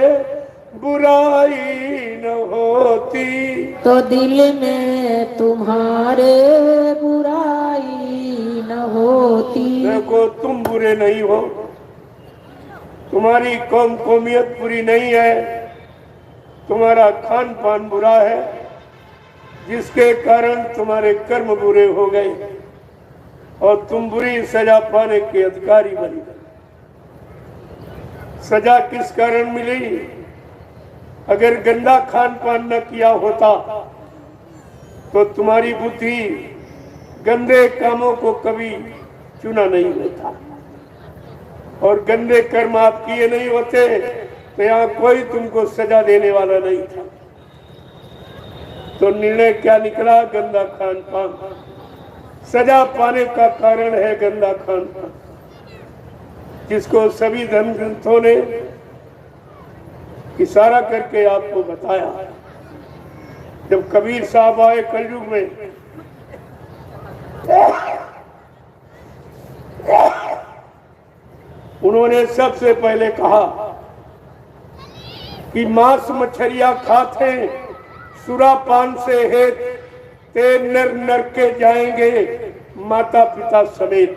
बुराई न होती, तो दिल में तुम्हारे बुराई न होती। देखो तुम बुरे नहीं हो, तुम्हारी कौम कौमियत बुरी नहीं है, तुम्हारा खान पान बुरा है जिसके कारण तुम्हारे कर्म बुरे हो गए और तुम बुरी सजा पाने के अधिकारी बन गए। सजा किस कारण मिली? अगर गंदा खान पान न किया होता तो तुम्हारी बुद्धि गंदे कामों को कभी चुना नहीं होता और गंदे कर्म आप किए नहीं होते तो यहाँ कोई तुमको सजा देने वाला नहीं था। तो निर्णय क्या निकला? गंदा खान पान सजा पाने का कारण है, गंदा खान पान, जिसको सभी धर्म ग्रंथों ने इशारा करके आपको बताया। जब कबीर साहब आए कलयुग में, उन्होंने सबसे पहले कहा कि मांस मछलियां खाते सुरा पान से हेत ते नर नर के जाएंगे माता पिता समेत।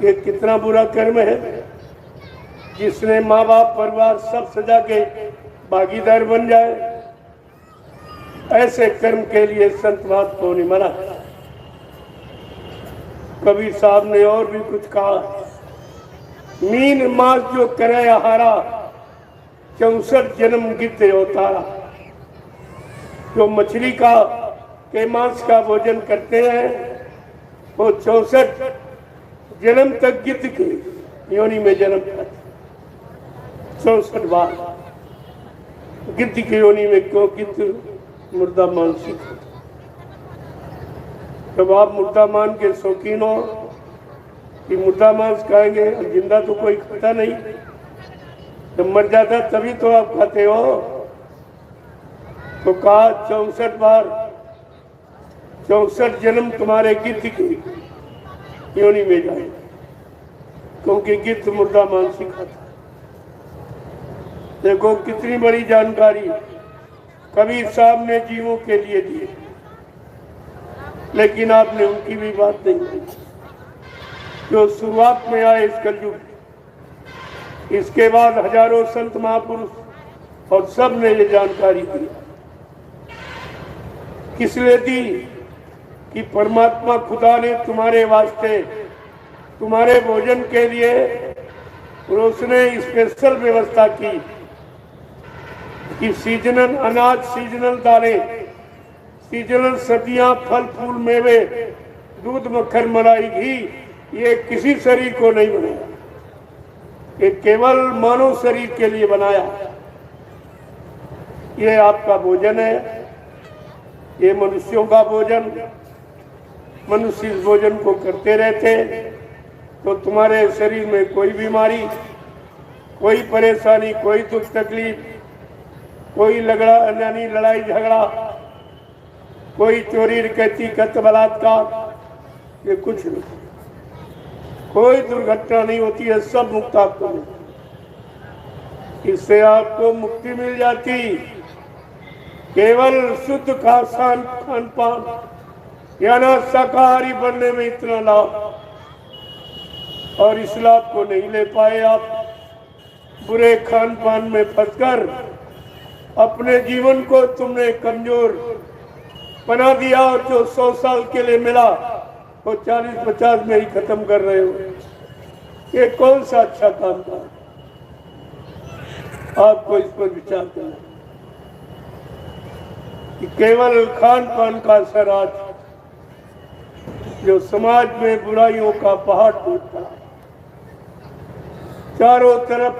ये कितना बुरा कर्म है जिसने माँ बाप परिवार सब सजा के भागीदार बन जाए। ऐसे कर्म के लिए संत महात्माओं ने मना। कबीर साहब ने और भी कुछ कहा, मीन मास जो करे हारा 64 जन्म गिरते उतारा। जो मछली का के मांस का भोजन करते हैं वो 64 जन्म तक गिद्ध के योनि में जन्म करते, 64 बार गिद्ध की योनि में। क्यों? गिद्ध मुर्दा मांसिक। जब आप मुर्दा मान के शौकीन हो कि मुर्दा मांस खाएंगे, जिंदा तो कोई खाता नहीं, जब मर जाता तभी तो आप खाते हो। तो कहा 64 बार 64 जन्म तुम्हारे गिद्ध की योनि में जाए, क्योंकि गिद्ध मुर्दा मांस ही खाता। देखो कितनी बड़ी जानकारी कबीर साहब ने जीवों के लिए दी, लेकिन आपने उनकी भी बात नहीं की। जो शुरुआत में आए इस कलयुग, इसके बाद हजारों संत महापुरुष और सब ने ये जानकारी दी। किस लिए दी? कि परमात्मा खुदा ने तुम्हारे वास्ते, तुम्हारे भोजन के लिए उसने स्पेशल व्यवस्था की कि सीजनल अनाज, सीजनल दालें सीजनल सब्जियां, फल फूल, मेवे, दूध, मक्खन, मलाई, घी, ये किसी शरीर को नहीं बनाया, ये केवल मानव शरीर के लिए बनाया। ये आपका भोजन है, ये मनुष्यों का भोजन। मनुष्य इस भोजन को करते रहते तो तुम्हारे शरीर में कोई बीमारी, कोई परेशानी, कोई दुख तकलीफ, कोई यानी लड़ाई झगड़ा, कोई चोरी डकैती, कत्ल बलात्कार, ये कुछ नहीं, कोई दुर्घटना नहीं होती है, सब मुक्त आपको मिलती। इससे आपको मुक्ति मिल जाती। केवल शुद्ध खान पान यानी शाकाहारी बनने में इतना लाभ, और इस लाभ को नहीं ले पाए आप। बुरे खान पान में फंसकर अपने जीवन को तुमने कमजोर बना दिया, और जो 100 साल के लिए मिला वो 40-50 में ही खत्म कर रहे हो। ये कौन सा अच्छा काम था? आपको इस पर विचार करना कि केवल खान पान का असर आज जो समाज में बुराइयों का पहाड़ टूटता, चारों तरफ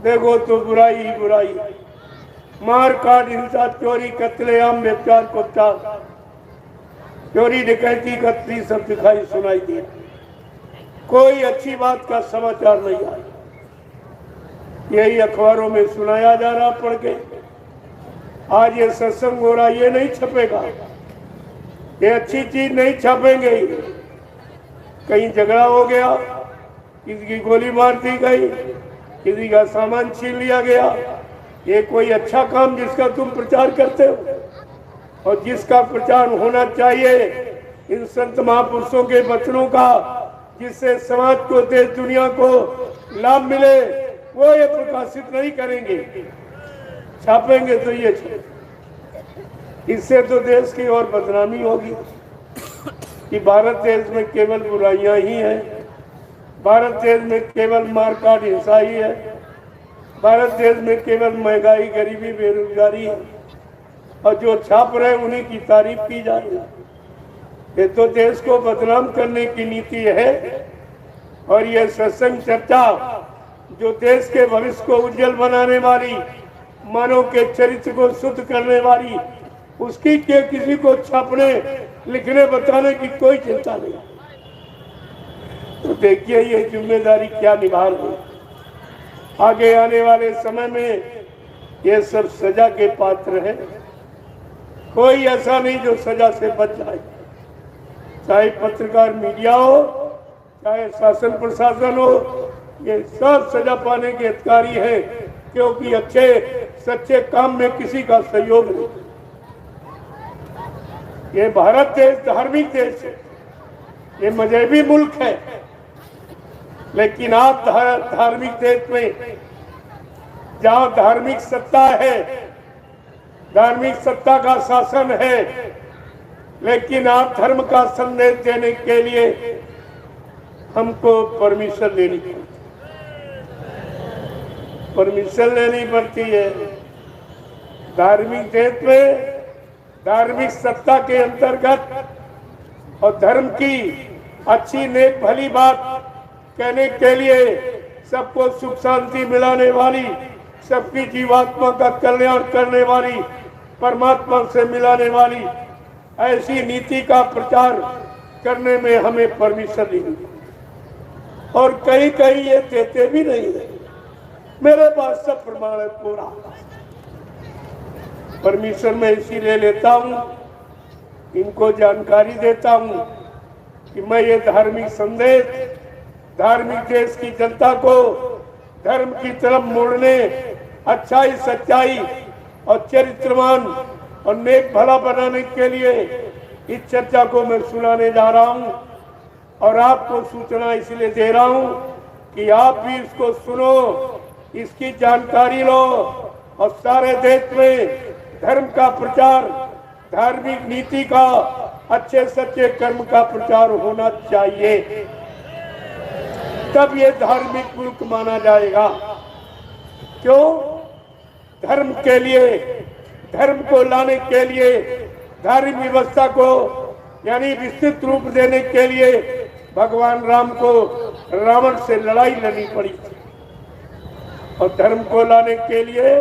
देखो तो बुराई ही बुराई, मार काट, हिंसा, चोरी, कत्लेआम, व्यभिचार, कुत्ता, चोरी डकैती, कत्ली, सब दिखाई सुनाई दिया। कोई अच्छी बात का समाचार नहीं आया। यही अखबारों में सुनाया जा रहा पढ़ के। आज ये सत्संग हो रहा, ये नहीं छपेगा, ये अच्छी चीज नहीं छापेंगे। कहीं झगड़ा हो गया, किसी की गोली मार दी गई, किसी का सामान छीन लिया गया, ये कोई अच्छा काम जिसका तुम प्रचार करते हो और जिसका प्रचार होना चाहिए इन संत महापुरुषों के वचनों का, जिससे समाज को, देश दुनिया को लाभ मिले, वो ये प्रकाशित नहीं करेंगे। छापेंगे तो ये इससे तो देश की और बदनामी होगी कि भारत देश में केवल बुराइयां ही हैं, भारत देश में केवल मारकाट, हिंसा ही है, भारत देश में केवल महंगाई, गरीबी, बेरोजगारी है, और जो छाप रहे उन्हीं की तारीफ की जा रही है। ये तो देश को बदनाम करने की नीति है। और ये सत्संग चर्चा जो देश के भविष्य को उज्जवल बनाने वाली, मानव के चरित्र को शुद्ध करने वाली, उसकी के किसी को छापने, लिखने, बताने की कोई चिंता नहीं। तो देखिए ये जिम्मेदारी क्या निभा रहे। आगे आने वाले समय में ये सब सजा के पात्र है। कोई ऐसा नहीं जो सजा से बच जाए, चाहे पत्रकार, मीडिया हो, चाहे शासन प्रशासन हो, ये सब सजा पाने के अधिकारी है, क्योंकि अच्छे सच्चे काम में किसी का सहयोग नहीं। ये भारत देश धार्मिक देश है, ये मजहबी मुल्क है, लेकिन आप धार्मिक देश में जहां धार्मिक सत्ता है, धार्मिक सत्ता का शासन है, लेकिन आप धर्म का संदेश देने के लिए हमको परमिशन लेनी पड़ती है। धार्मिक देश में धार्मिक सत्ता के अंतर्गत और धर्म की अच्छी नेक भली बात कहने के लिए, सबको सुख शांति मिलाने वाली, सबकी जीवात्मा का कल्याण करने वाली, परमात्मा से मिलाने वाली ऐसी नीति का प्रचार करने में हमें परमिशन नहीं, और कहीं कहीं ये देते भी नहीं है। मेरे पास सब प्रमाण है पूरा। परमिशन मैं इसीलिए लेता हूँ, इनको जानकारी देता हूँ कि मैं ये धार्मिक संदेश धार्मिक देश की जनता को धर्म की तरफ मोड़ने, अच्छाई, सच्चाई और चरित्रवान और नेक भला बनाने के लिए इस चर्चा को मैं सुनाने जा रहा हूँ। और आपको सूचना इसलिए दे रहा हूँ कि आप भी इसको सुनो, इसकी जानकारी लो, और सारे देश में धर्म का प्रचार, धार्मिक नीति का, अच्छे सच्चे कर्म का प्रचार होना चाहिए, तब ये धार्मिक मुल्क माना जाएगा। क्यों? धर्म के लिए, धर्म को लाने के लिए धार्मिक व्यवस्था को यानी विस्तृत रूप देने के लिए भगवान राम को रावण से लड़ाई लड़नी पड़ी और धर्म को लाने के लिए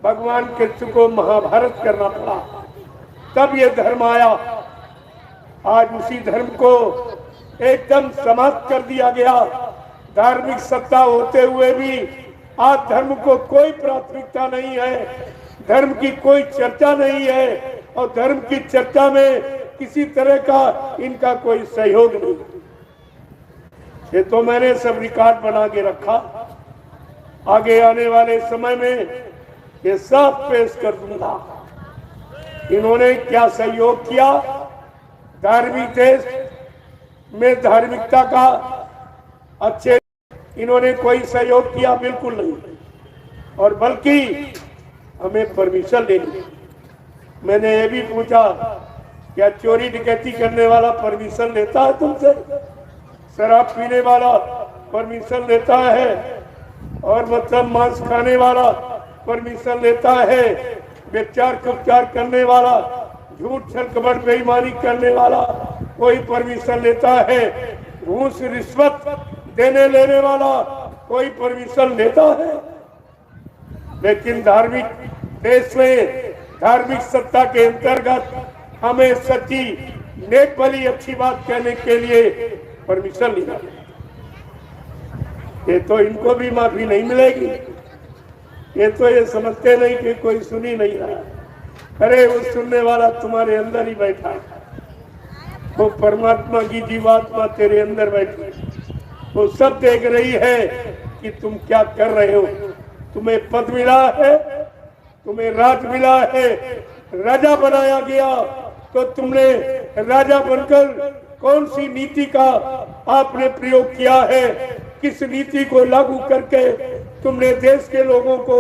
भगवान कृष्ण को महाभारत करना पड़ा, तब ये धर्म आया। आज उसी धर्म को एकदम समाप्त कर दिया गया। धार्मिक सत्ता होते हुए भी आज धर्म को कोई प्राथमिकता नहीं है, धर्म की कोई चर्चा नहीं है और धर्म की चर्चा में किसी तरह का इनका कोई सहयोग नहीं। ये तो मैंने सब रिकॉर्ड बना के रखा, आगे आने वाले समय में ये सब पेश कर दूंगा। इन्होंने क्या सहयोग किया, धार्मिक देश में धार्मिकता का अच्छे इन्होंने कोई सहयोग किया बिल्कुल नहीं, और बल्कि हमें परमिशन लेनी। मैंने ये भी पूछा क्या चोरी डकैती करने वाला परमिशन लेता है तुमसे, शराब पीने वाला परमिशन लेता है, और मतलब मांस खाने वाला परमिशन लेता है, व्यभिचार कुपचार करने वाला, झूठ छल कपट बेईमानी करने वाला कोई परमिशन लेता है, घूस रिश्वत देने लेने वाला कोई परमिशन लेता है। लेकिन धार्मिक देश में धार्मिक सत्ता के अंतर्गत हमें सच्ची नेक भली अच्छी बात कहने के लिए परमिशन लेना। ये तो इनको भी माफी नहीं मिलेगी। ये तो ये समझते नहीं कि कोई सुन ही नहीं रहा। अरे वो सुनने वाला तुम्हारे अंदर ही बैठा है, वो परमात्मा की जीवात्मा तेरे अंदर बैठी है, वो सब देख रही है कि तुम क्या कर रहे हो। तुम्हें पद मिला है, तुम्हें राज मिला है, राजा बनाया गया, तो तुमने राजा बनकर कौन सी नीति का आपने प्रयोग किया है, किस नीति को लागू करके तुमने देश के लोगों को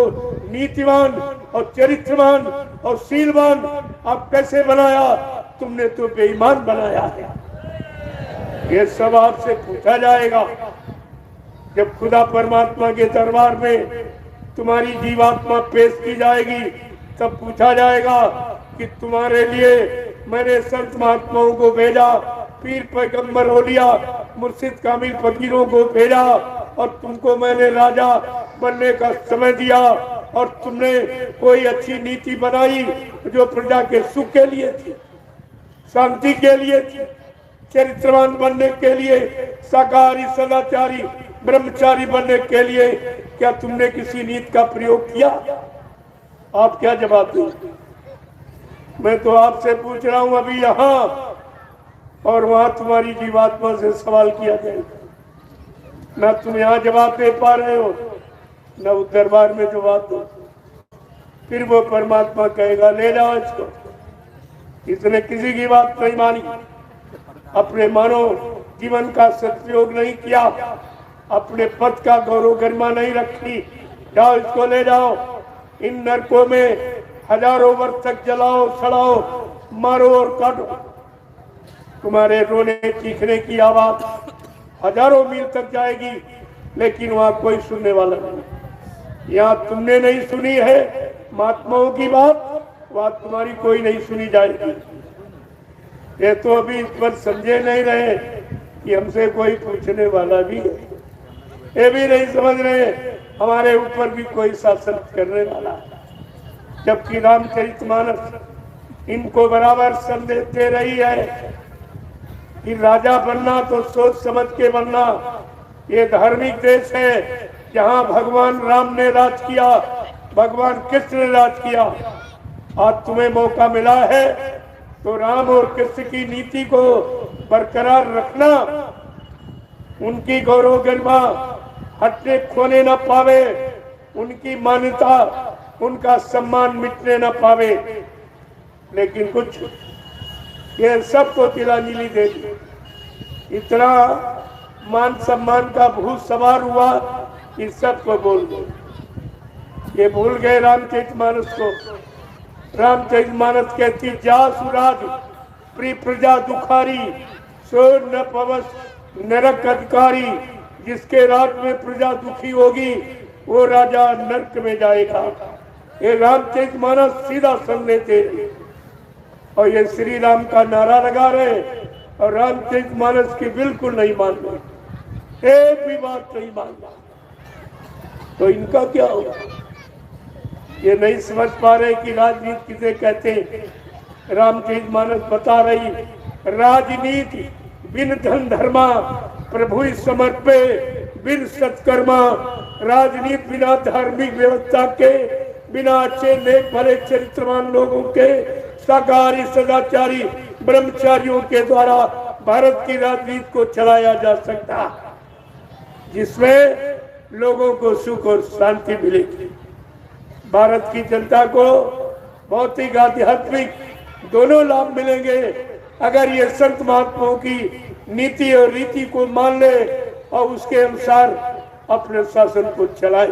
नीतिवान और चरित्रवान और शीलवान आप कैसे बनाया। तुमने तो बेईमान बनाया है। ये सब आपसे पूछा जाएगा जब खुदा परमात्मा के दरबार में तुम्हारी जीवात्मा पेश की जाएगी। तब पूछा जाएगा कि तुम्हारे लिए मैंने संत महात्माओं को भेजा, पीर पैगंबर औलिया मुर्शिद कामिल फकीरों को भेजा, और तुमको मैंने राजा बनने का समय दिया, और तुमने कोई अच्छी नीति बनाई जो प्रजा के सुख के लिए थी, शांति के लिए थी, चरित्रवान बनने के लिए, शाकाहारी सदाचारी ब्रह्मचारी बनने के लिए। क्या तुमने किसी नीति का प्रयोग किया? आप क्या जवाब देंगे? मैं तो आपसे पूछ रहा हूं अभी यहाँ और वहां तुम्हारी जीवात्मा से सवाल किया जाएगा। ना तुम यहाँ जवाब दे पा रहे हो, न उस दरबार में जवाब दो। फिर वो परमात्मा कहेगा ले जाओ इसको। इसने किसी की बात नहीं मानी, अपने मानव जीवन का सदुपयोग नहीं किया, अपने पद का गौरव गरिमा नहीं रखी। जाओ इसको ले जाओ, इन नरकों में हजारों वर्ष तक जलाओ, सड़ाओ, मारो और काटो। तुम्हारे रोने चीखने की आवाज हजारों मील तक जाएगी, लेकिन वहां कोई सुनने वाला नहीं। यहाँ तुमने नहीं सुनी है महात्माओं की बात, वहां तुम्हारी कोई नहीं सुनी जाएगी। ये तो अभी इस पर समझे नहीं रहे कि हमसे कोई पूछने वाला भी है। ये भी नहीं समझ रहे हमारे ऊपर भी कोई शासन करने वाला है। जबकि रामचरितमानस इनको बराबर संदेश दे रही है कि राजा बनना तो सोच समझ के बनना। ये धार्मिक देश है जहाँ भगवान राम ने राज किया, भगवान कृष्ण ने राज किया। आज तुम्हें मौका मिला है तो राम और कृष्ण की नीति को बरकरार रखना, उनकी गौरव गरिमा हटने खोने न पावे, उनकी मान्यता उनका सम्मान मिटने न पावे। लेकिन कुछ ये सबको तिलांजलि दे दी, इतना मान सम्मान का भूत सवार हुआ कि सबको बोल गए। ये भूल गए रामचरितमानस को। रामचरितमानस कहती जा सुराज प्रिय प्रजा दुखारी, सो न पवस नरक अधिकारी। जिसके राज में प्रजा दुखी होगी वो राजा नरक में जाएगा। ये रामचरितमानस सीधा संदेश दे रही। और ये श्री राम का नारा लगा रहे और रामचरितमानस की बिल्कुल नहीं मान रहे, एक भी बात नहीं मान रहा, तो इनका क्या होगा? ये नहीं समझ पा रहे कि राजनीति किसे कहते हैं। रामचरितमानस बता रही, राजनीति बिन धन धर्मा प्रभु समर्पे बिन सत्कर्मा, राजनीति बिना धार्मिक व्यवस्था के, बिना अच्छे नेक भले चरित्रवान लोगों के, शाकाहारी सदाचारी ब्रह्मचारियों के द्वारा भारत की राजनीति को चलाया जा सकता, जिसमें लोगों को सुख और शांति मिलेगी। भारत की जनता को भौतिक आध्यात्मिक दोनों लाभ मिलेंगे अगर ये संत महात्माओं की नीति और रीति को मान ले और उसके अनुसार अपने शासन को चलाए,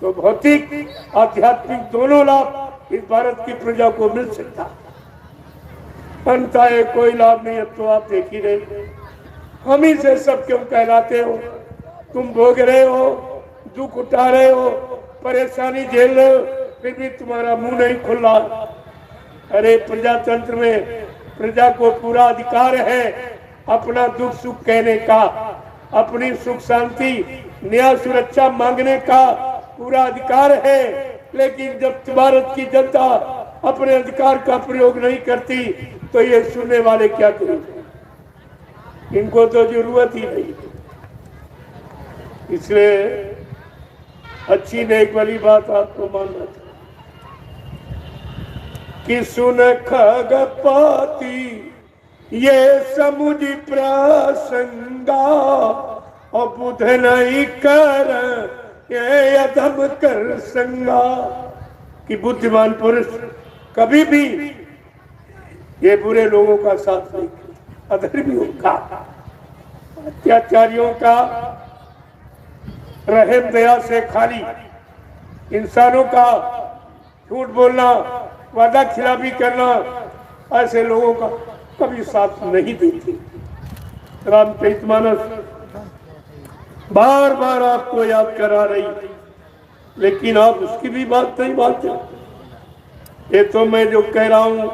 तो भौतिक आध्यात्मिक दोनों लाभ इस भारत की प्रजा को मिल सकता। अंततः कोई लाभ नहीं है, तो आप देख ही रहे, हम ही से सब क्यों कहलाते हो? तुम भोग रहे हो, दुख उठा रहे हो, परेशानी झेल रहे हो, फिर भी तुम्हारा मुंह नहीं खुला। अरे प्रजातंत्र में प्रजा को पूरा अधिकार है अपना दुख सुख कहने का, अपनी सुख शांति न्याय सुरक्षा मांगने का पूरा अधिकार है, लेकिन जब भारत की जनता अपने अधिकार का प्रयोग नहीं करती तो ये सुनने वाले क्या करेंगे? इनको तो जरूरत ही नहीं। इसलिए अच्छी नेक वाली बात आपको मानना चाहिए कि सुन खगपाती ये समुझ प्रसंगा और बुध नहीं कर ये अधम कर संगा, कि बुद्धिमान पुरुष कभी भी ये बुरे लोगों का साथ नहीं, अधर्मियों का, अत्याचारियों का, रहम दया से खाली इंसानों का झूठ बोलना, वादा खिलाफी करना, ऐसे लोगों का कभी साथ नहीं देती। रामचरितमानस बार बार आपको याद करा रही, लेकिन आप उसकी भी बात नहीं मानते। ये तो मैं जो कह रहा हूं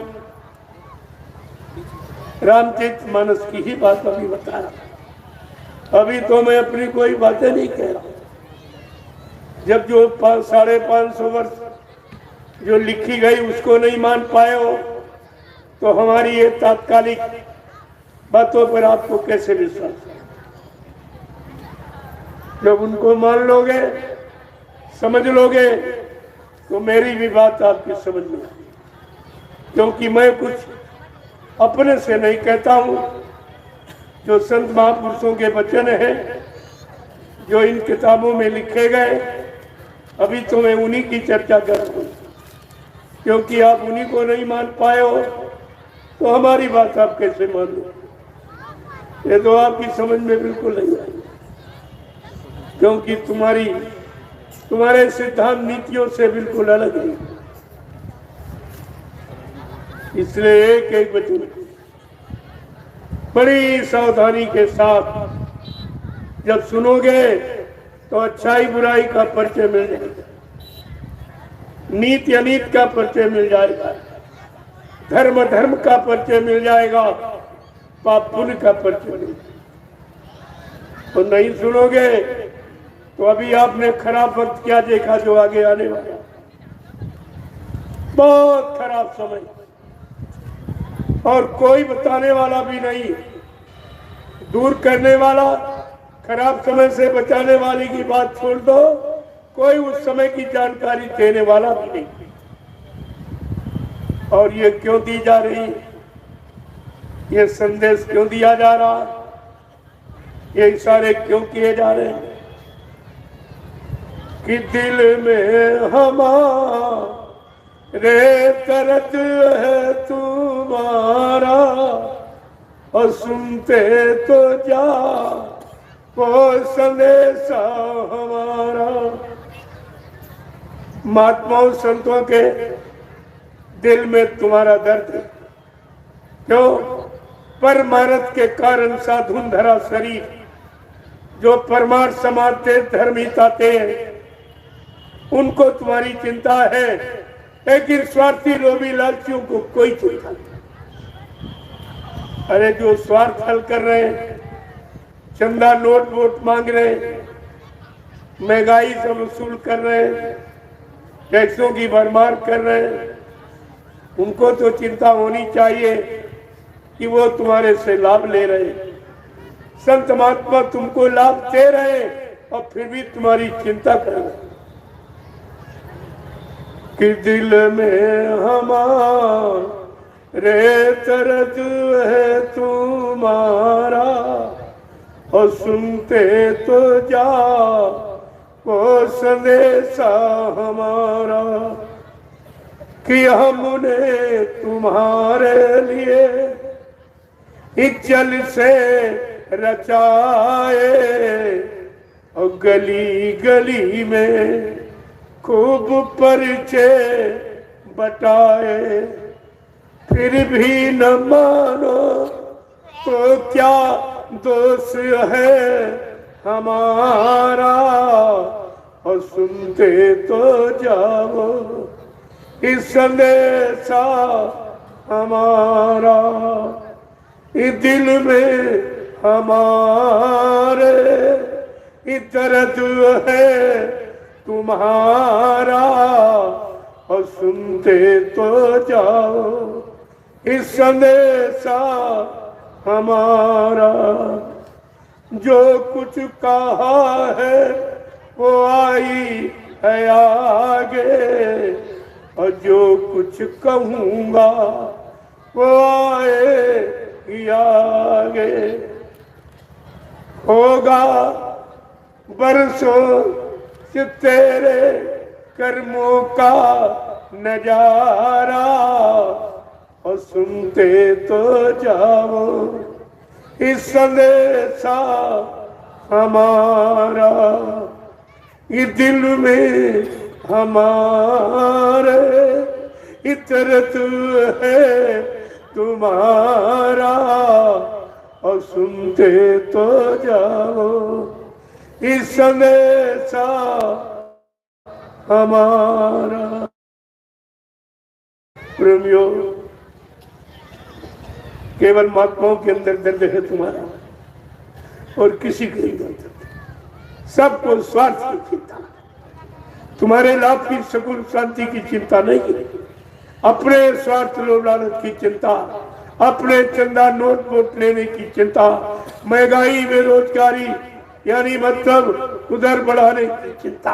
रामचरितमानस की ही बात अभी बता रहा, अभी तो मैं अपनी कोई बातें नहीं कह रहा। जब जो 550 वर्ष जो लिखी गई उसको नहीं मान पाए हो, तो हमारी ये तात्कालिक बातों पर आपको कैसे विश्वास है? जब उनको मान लोगे, समझ लोगे, तो मेरी भी बात आपकी समझ में आएगी। क्योंकि मैं कुछ अपने से नहीं कहता हूं, जो संत महापुरुषों के वचन हैं, जो इन किताबों में लिखे गए, अभी तो मैं उन्हीं की चर्चा कर रहा हूं। क्योंकि आप उन्हीं को नहीं मान पाए हो, तो हमारी बात आप कैसे मान लो? ये तो आपकी समझ में बिल्कुल नहीं आई, क्योंकि तुम्हारे सिद्धांत नीतियों से बिल्कुल अलग है। इसलिए एक एक वचन बड़ी सावधानी के साथ जब सुनोगे तो अच्छाई बुराई का परिचय मिल जाएगा, नीति अनीति का परिचय मिल जाएगा, धर्म धर्म का परिचय मिल जाएगा, पाप पुण्य का परिचय मिल जाएगा। तो नहीं सुनोगे तो अभी आपने खराब वक्त क्या देखा जो आगे आने वाला, बहुत खराब समय, और कोई बताने वाला भी नहीं, दूर करने वाला, खराब समय से बचाने वाले की बात छोड़ दो, कोई उस समय की जानकारी देने वाला भी नहीं। और ये क्यों दी जा रही, ये संदेश क्यों दिया जा रहा, ये इशारे क्यों किए जा रहे हैं कि दिल में हमारे दर्द है तुम्हारा और सुनते तो जा वो संदेशा हमारा। महात्माओं संतों के दिल में तुम्हारा दर्द है, क्यों? परमार्थ के कारण साधुन धरा शरीर, जो परमार्थ समाजते धर्म हिताते हैं, उनको तुम्हारी चिंता है, लेकिन स्वार्थी लोभी लालचियों को कोई चिंता नहीं। अरे जो स्वार्थ हल कर रहे हैं, चंदा नोट वोट मांग रहे हैं, महंगाई से वसूल कर रहे हैं, टैक्सों की भरमार कर रहे हैं, उनको तो चिंता होनी चाहिए कि वो तुम्हारे से लाभ ले रहे हैं। संत महात्मा तुमको लाभ दे रहे हैं और फिर भी तुम्हारी चिंता कर रहे हैं कि दिल में हमारे दर्द है तुम्हारा और सुनते तो जा वो संदेशा हमारा कि हमने तुम्हारे लिए इज्जल से रचाए और गली गली में खूब परिचय बटाए, फिर भी न मानो तो क्या दोष है हमारा और सुनते तो जाओ इस संदेशा हमारा। इस दिल में हमारे दर्द है तुम्हारा और सुनते तो जाओ इस संदेशा हमारा। जो कुछ कहा है वो आई है आगे और जो कुछ कहूँगा वो आए ही आगे। होगा बरसों से तेरे कर्मों का नजारा और सुनते तो जाओ इस संदेशा हमारा। ये दिल में हमारे इतरत है तुम्हारा और सुनते तो जाओ इस संदेशा हमारा। प्रेमियों, केवल महात्माओं के अंदर दर्द है तुम्हारा और किसी के नहीं दर्द। सबको स्वार्थ की चिंता, तुम्हारे लाभ की सुकून शांति की चिंता नहीं, अपने स्वार्थ लोभ लालच की चिंता, अपने चंदा नोट वोट लेने की चिंता, महंगाई बेरोजगारी यानी मतलब उधर बढ़ाने की चिंता,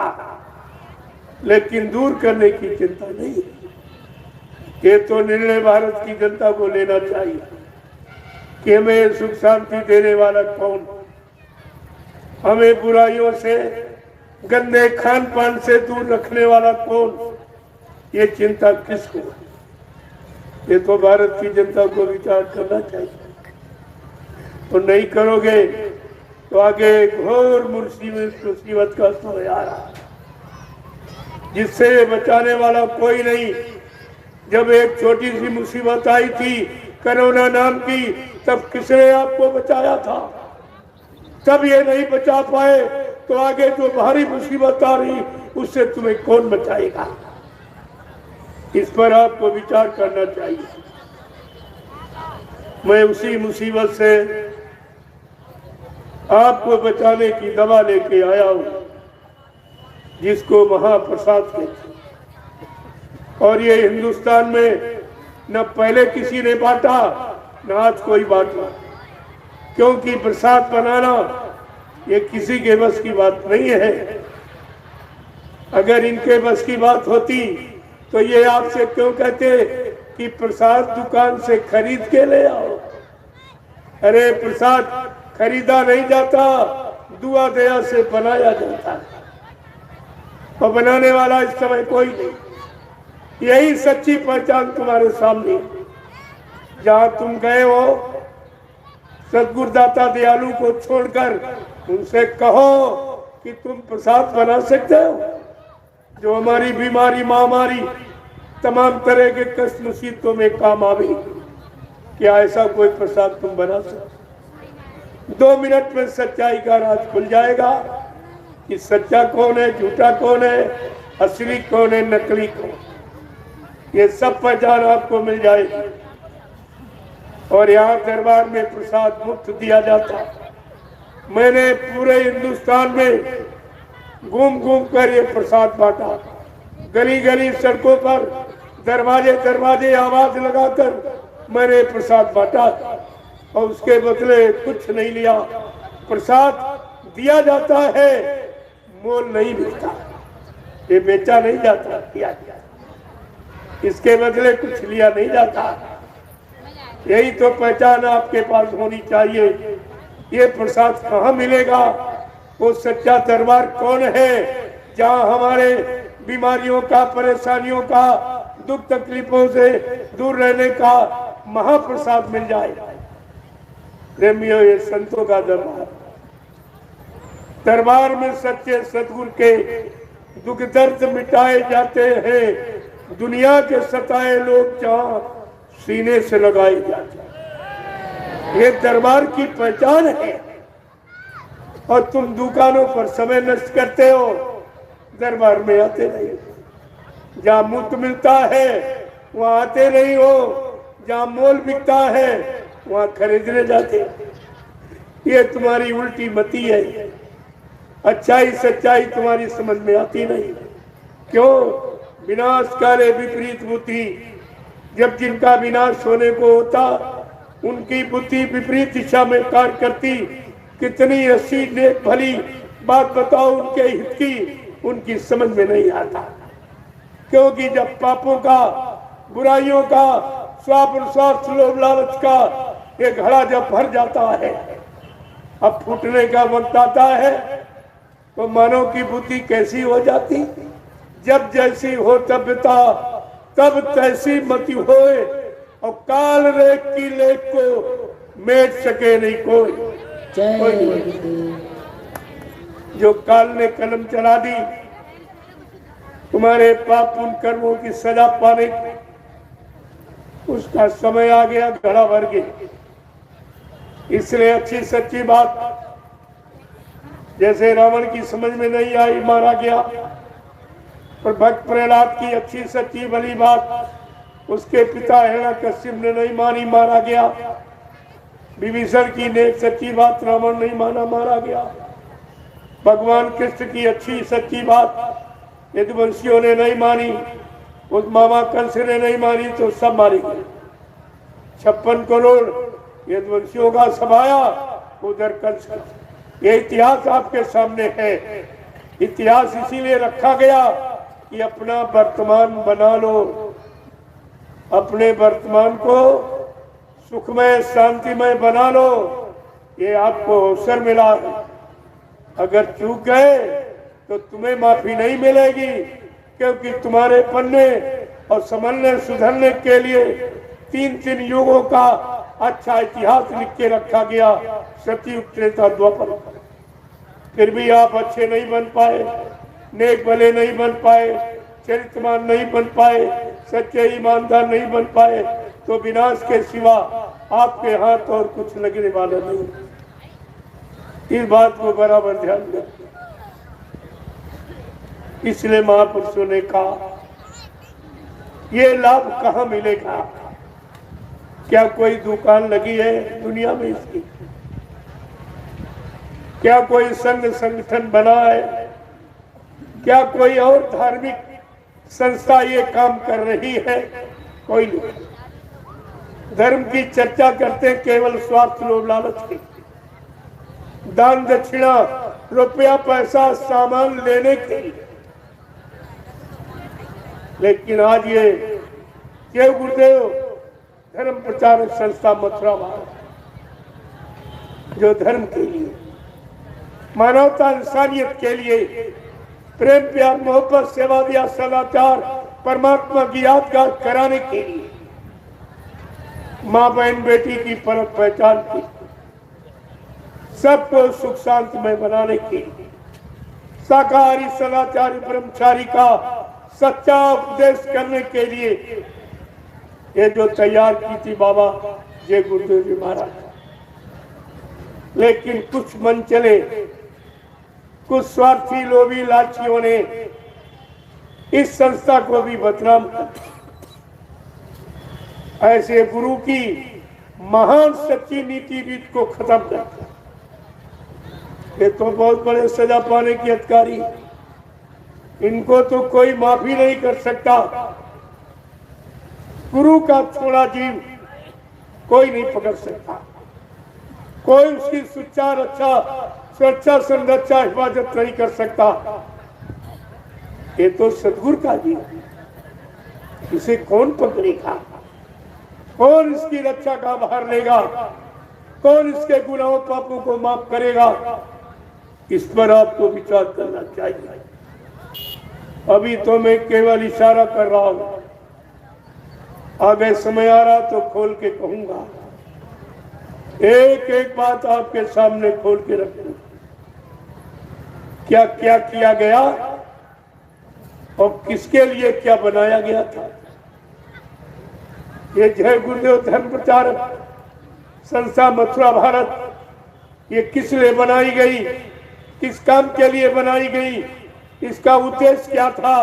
लेकिन दूर करने की चिंता नहीं। ये तो निर्णय भारत की जनता को लेना चाहिए कि हमें सुख शांति देने वाला कौन, हमें बुराइयों से गंदे खान पान से दूर रखने वाला कौन, ये चिंता किसको है? ये तो भारत की जनता को विचार करना चाहिए। तो नहीं करोगे तो आगे घोर मुसीबत का समय आ रहा जिससे बचाने वाला कोई नहीं। जब एक छोटी सी मुसीबत आई थी कोरोना नाम की, तब किसने आपको बचाया था? तब ये नहीं बचा पाए तो आगे जो भारी मुसीबत आ रही उससे तुम्हें कौन बचाएगा? इस पर आपको विचार करना चाहिए। मैं उसी मुसीबत से आपको बचाने की दवा लेके आया हूं जिसको महाप्रसाद कहते हैं। और ये हिंदुस्तान में न पहले किसी ने बांटा न आज कोई बांटा, क्योंकि प्रसाद बनाना ये किसी के बस की बात नहीं है। अगर इनके बस की बात होती तो ये आपसे क्यों कहते कि प्रसाद दुकान से खरीद के ले आओ? अरे प्रसाद खरीदा नहीं जाता, दुआ दया से बनाया जाता है और बनाने वाला इस समय कोई नहीं। यही सच्ची पहचान तुम्हारे सामने। जहां तुम गए हो सद्गुरुदाता दयालु को छोड़कर उनसे कहो कि तुम प्रसाद बना सकते हो जो हमारी बीमारी महामारी तमाम तरह के कष्ट मुसीबतों में काम आवे। क्या ऐसा कोई प्रसाद तुम बना सकते? 2 मिनट में सच्चाई का राज खुल जाएगा कि सच्चा कौन है, झूठा कौन है, असली कौन है, नकली कौन। ये सब पहचान आपको मिल जाएगी। और यहाँ दरबार में प्रसाद मुफ्त दिया जाता है। मैंने पूरे हिंदुस्तान में घूम घूम कर ये प्रसाद बांटा, गली गली सड़कों पर दरवाजे दरवाजे आवाज लगाकर मैंने प्रसाद बांटा और उसके बदले कुछ नहीं लिया। प्रसाद दिया जाता है, मोल नहीं मिलता, ये बेचा नहीं जाता, दिया जाता, इसके बदले कुछ लिया नहीं जाता। यही तो पहचान आपके पास होनी चाहिए। ये प्रसाद कहाँ मिलेगा? वो सच्चा दरबार कौन है जहाँ हमारे बीमारियों का, परेशानियों का, दुख तकलीफों से दूर रहने का महाप्रसाद मिल जाए। प्रेमियों, ये संतों का दरबार, दरबार में सच्चे सतगुरु के दुख दर्द मिटाए जाते हैं। दुनिया के सताए लोग जहाँ सीने से लगाए जाते हैं, ये दरबार की पहचान है। और तुम दुकानों पर समय नष्ट करते हो, दरबार में आते नहीं हो। जहाँ मुफ्त मिलता है वहाँ आते नहीं हो, जहाँ मोल बिकता है वहाँ खरीदने जाते हो। ये तुम्हारी उल्टी मति है। अच्छाई सच्चाई तुम्हारी समझ में आती नहीं। क्यों? विनाशकाले विपरीत बुद्धि। जब जिनका विनाश होने को होता, उनकी बुद्धि विपरीत दिशा में कार्य करती। कितनी अच्छी नेक भली बात बताओ उनके हित की, उनकी समझ में नहीं आता। क्योंकि जब पापों का, बुराइयों का, स्वार्थ लोभ लालच का ये घड़ा जब भर जाता है, अब फूटने का वक्त आता है, तो मानव की बुद्धि कैसी हो जाती? जब जैसी हो तब्यता, तब तैसी मति होए, और काल रेख की लेख को मेट सके नहीं कोई। जो काल ने कलम चला दी, तुम्हारे पाप उन कर्मों की सजा पाने, उसका समय आ गया, घड़ा भर गया। इसलिए अच्छी सच्ची बात, जैसे रावण की समझ में नहीं आई, मारा गया, पर भक्त प्रहलाद की अच्छी सच्ची भली बात उसके पिता हिरण्यकश्यप ने नहीं मानी, मारा गया। विभीषण की नेक सच्ची बात रावण नहीं माना, मारा गया। भगवान कृष्ण की अच्छी सच्ची बात यदुवंशियों ने नहीं मानी, उस मामा कंस ने नहीं मानी, तो सब मारे गए। 56 करोड़ यदुवंशियों का सभाया, उधर कंस। ये इतिहास आपके सामने है। इतिहास इसीलिए रखा गया कि अपना वर्तमान बना लो, अपने वर्तमान को सुखमय शांतिमय बना लो। ये आपको अवसर मिला है। अगर चूक गए तो तुम्हें माफी नहीं मिलेगी, क्योंकि तुम्हारे पन्ने और संभलने सुधरने के लिए 3 युगों का अच्छा इतिहास लिख के रखा गया, सतयुग त्रेता द्वापर। फिर भी आप अच्छे नहीं बन पाए, नेक भले नहीं बन पाए, चरित्रवान नहीं बन पाए, सच्चे ईमानदार नहीं बन पाए, तो विनाश के सिवा आपके हाथ और कुछ लगने वाला नहीं। इस बात को बराबर ध्यान दें। इसलिए महापुरुषों ने कहा, ये लाभ कहाँ मिलेगा? क्या कोई दुकान लगी है दुनिया में इसकी? क्या कोई संघ संगठन बना है? क्या कोई और धार्मिक संस्था ये काम कर रही है? कोई नहीं। धर्म की चर्चा करते हैं केवल स्वार्थ लोभ लालच की, दान दक्षिणा, रुपया पैसा सामान लेने के लिए। लेकिन आज ये केव गुरुदेव धर्म प्रचारक संस्था मथुरा भारत, जो धर्म के लिए, मानवता इंसानियत के लिए प्रेम प्यार मोहब्बत सेवा दिया सदाचार परमात्मा की यादगार कराने के लिए, माँ बहन बेटी की परख पहचान की, सबको सुख शांति में बनाने के लिए, शाकाहारी सदाचारी ब्रह्मचारी का सच्चा उपदेश करने के लिए ये जो तैयार की थी बाबा जय गुरुदेव जी महाराज। लेकिन कुछ मन चले, कुछ स्वार्थी लोभी लाचियों ने इस संस्था को भी बदनाम कर, ऐसे गुरु की महान सच्ची नीतिविद को खत्म करता। ये तो बहुत बड़े सजा पाने के अधिकारी, इनको तो कोई माफी नहीं कर सकता। गुरु का छोड़ा जीव कोई नहीं पकड़ सकता, कोई उसकी सुरक्षा संरक्षा हिफाजत नहीं कर सकता। ये तो सदगुरु का जीव, इसे कौन पकड़ेगा, कौन इसकी रक्षा का भार लेगा, कौन इसके गुनाहों पापों को माफ करेगा? इस पर आपको विचार करना चाहिए। अभी तो मैं केवल इशारा कर रहा हूं, आगे समय आ रहा तो खोल के कहूंगा। एक एक बात आपके सामने खोल के रखूं, क्या क्या किया गया और किसके लिए क्या बनाया गया था। ये जय गुरुदेव धर्म प्रचारक संस्था मथुरा भारत, ये किस लिए बनाई गई, किस काम के लिए बनाई गई, इसका उद्देश्य क्या था?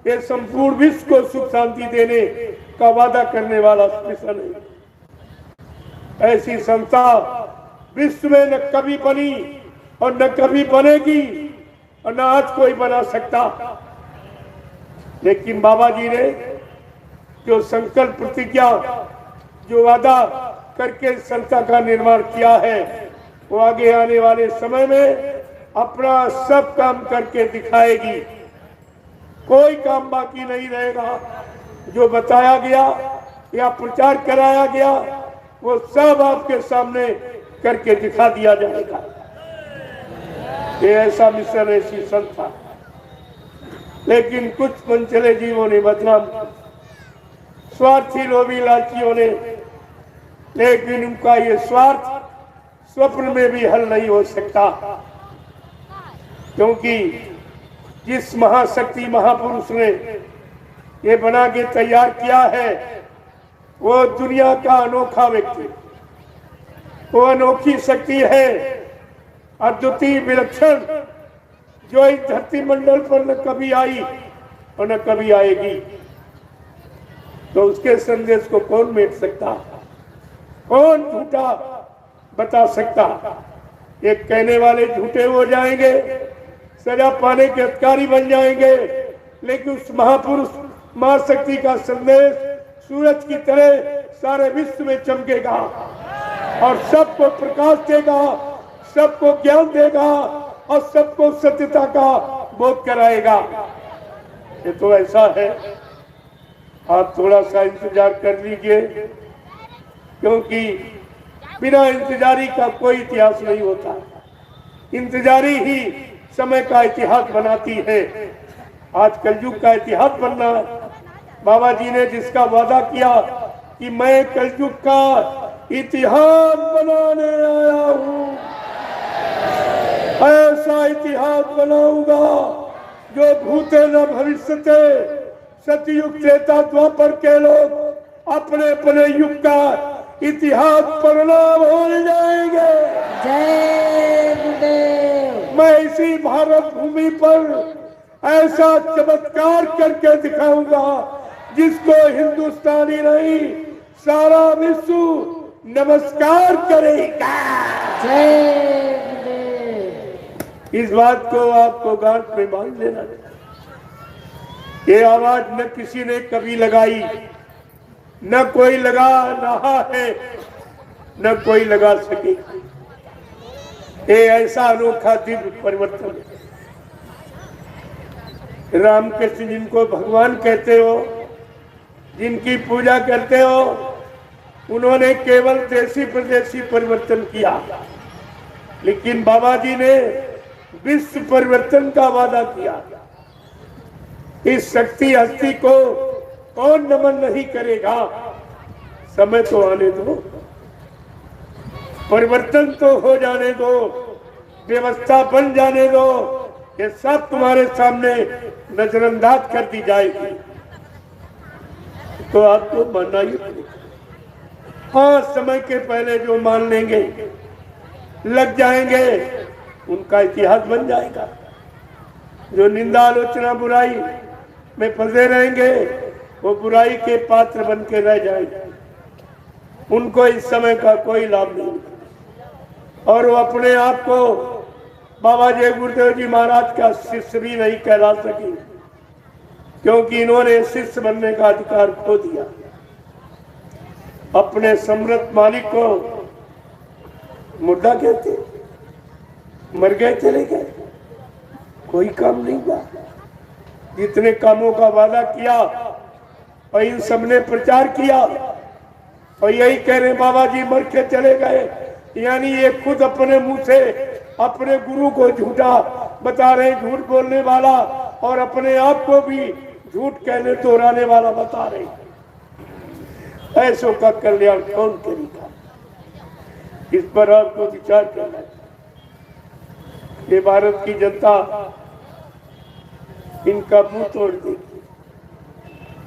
ये संपूर्ण विश्व को सुख शांति देने का वादा करने वाला मिशन है। ऐसी संस्था विश्व में न कभी बनी और न कभी बनेगी और न आज कोई बना सकता। लेकिन बाबा जी ने जो संकल्प प्रतिज्ञा, जो वादा करके संस्था का निर्माण किया है, वो आगे आने वाले समय में अपना सब काम करके दिखाएगी। कोई काम बाकी नहीं रहेगा। जो बताया गया या प्रचार कराया गया वो सब आपके सामने करके दिखा दिया जाएगा। ये ऐसा मिशन, ऐसी संस्था। लेकिन कुछ मनचले जीवों ने बदनाम, स्वार्थी लोभी लालचियों ने, लेकिन उनका ये स्वार्थ स्वप्न में भी हल नहीं हो सकता, क्योंकि जिस महाशक्ति महापुरुष ने ये बना के तैयार किया है वो दुनिया का अनोखा व्यक्ति, वो अनोखी शक्ति है, अद्वितीय विलक्षण, जो इस धरती मंडल पर न कभी आई और न कभी आएगी। तो उसके संदेश को कौन मेट सकता, कौन झूठा बता सकता? ये कहने वाले झूठे हो जाएंगे, सजा पाने के अधिकारी बन जाएंगे, लेकिन उस महापुरुष महाशक्ति का संदेश सूरज की तरह सारे विश्व में चमकेगा और सबको प्रकाश देगा, सबको ज्ञान देगा और सबको सत्यता का बोध कराएगा। ये तो ऐसा है, आप थोड़ा सा इंतजार कर लीजिए, क्योंकि बिना इंतजारी का कोई इतिहास नहीं होता। इंतजारी ही समय का इतिहास बनाती है। आज कलयुग का इतिहास बनना है। बाबा जी ने जिसका वादा किया कि मैं कलयुग का इतिहास बनाने आया हूँ, ऐसा इतिहास बनाऊंगा जो भूते न भविष्यते, सतयुग त्रेता द्वापर के लोग अपने अपने युग का इतिहास पढ़ना भूल जाएंगे। जय गुरुदेव। मैं इसी भारत भूमि पर ऐसा चमत्कार करके दिखाऊंगा जिसको हिंदुस्तानी नहीं सारा विश्व नमस्कार करेगा। जय गुरुदेव। इस बात को आपको गांठ में बांध लेना चाहिए। ये आवाज न किसी ने कभी लगाई, न कोई लगा रहा है, न कोई लगा सकेगा। ये ऐसा अनोखा दिव्य परिवर्तन है। रामकृष्ण जिनको भगवान कहते हो, जिनकी पूजा करते हो, उन्होंने केवल देशी प्रदेशी परिवर्तन किया, लेकिन बाबा जी ने विश्व परिवर्तन का वादा किया। इस शक्ति हस्ती को कौन नमन नहीं करेगा? समय तो आने दो, परिवर्तन तो हो जाने दो, व्यवस्था बन जाने दो। ये सब तुम्हारे सामने नजरअंदाज कर दी जाएगी, तो आपको मानना ही पड़ेगा। हाँ, समय के पहले जो मान लेंगे, लग जाएंगे, उनका इतिहास बन जाएगा। जो निंदा आलोचना बुराई में फंसे रहेंगे, वो बुराई के पात्र बन के रह जाएंगे। उनको इस समय का कोई लाभ नहीं, और वो अपने आप को बाबा जय गुरुदेव जी महाराज का शिष्य भी नहीं कहला सकी, क्योंकि इन्होंने शिष्य बनने का अधिकार खो दिया। अपने समृद्ध मालिक को मुर्दा कहते, मर गए, चले गए, कोई काम नहीं हुआ। जितने कामों का वादा किया और इन सबने प्रचार किया, और यही कह रहे बाबा जी मर के चले गए, यानी ये खुद अपने मुंह से अपने गुरु को झूठा बता रहे, झूठ बोलने वाला, और अपने आप को भी झूठ कहने दोहराने वाला बता रहे। ऐसों का कल्याण कौन करेगा? इस पर आपको विचार करना है। ये भारत की जनता इनका मुंह तोड़ देगी,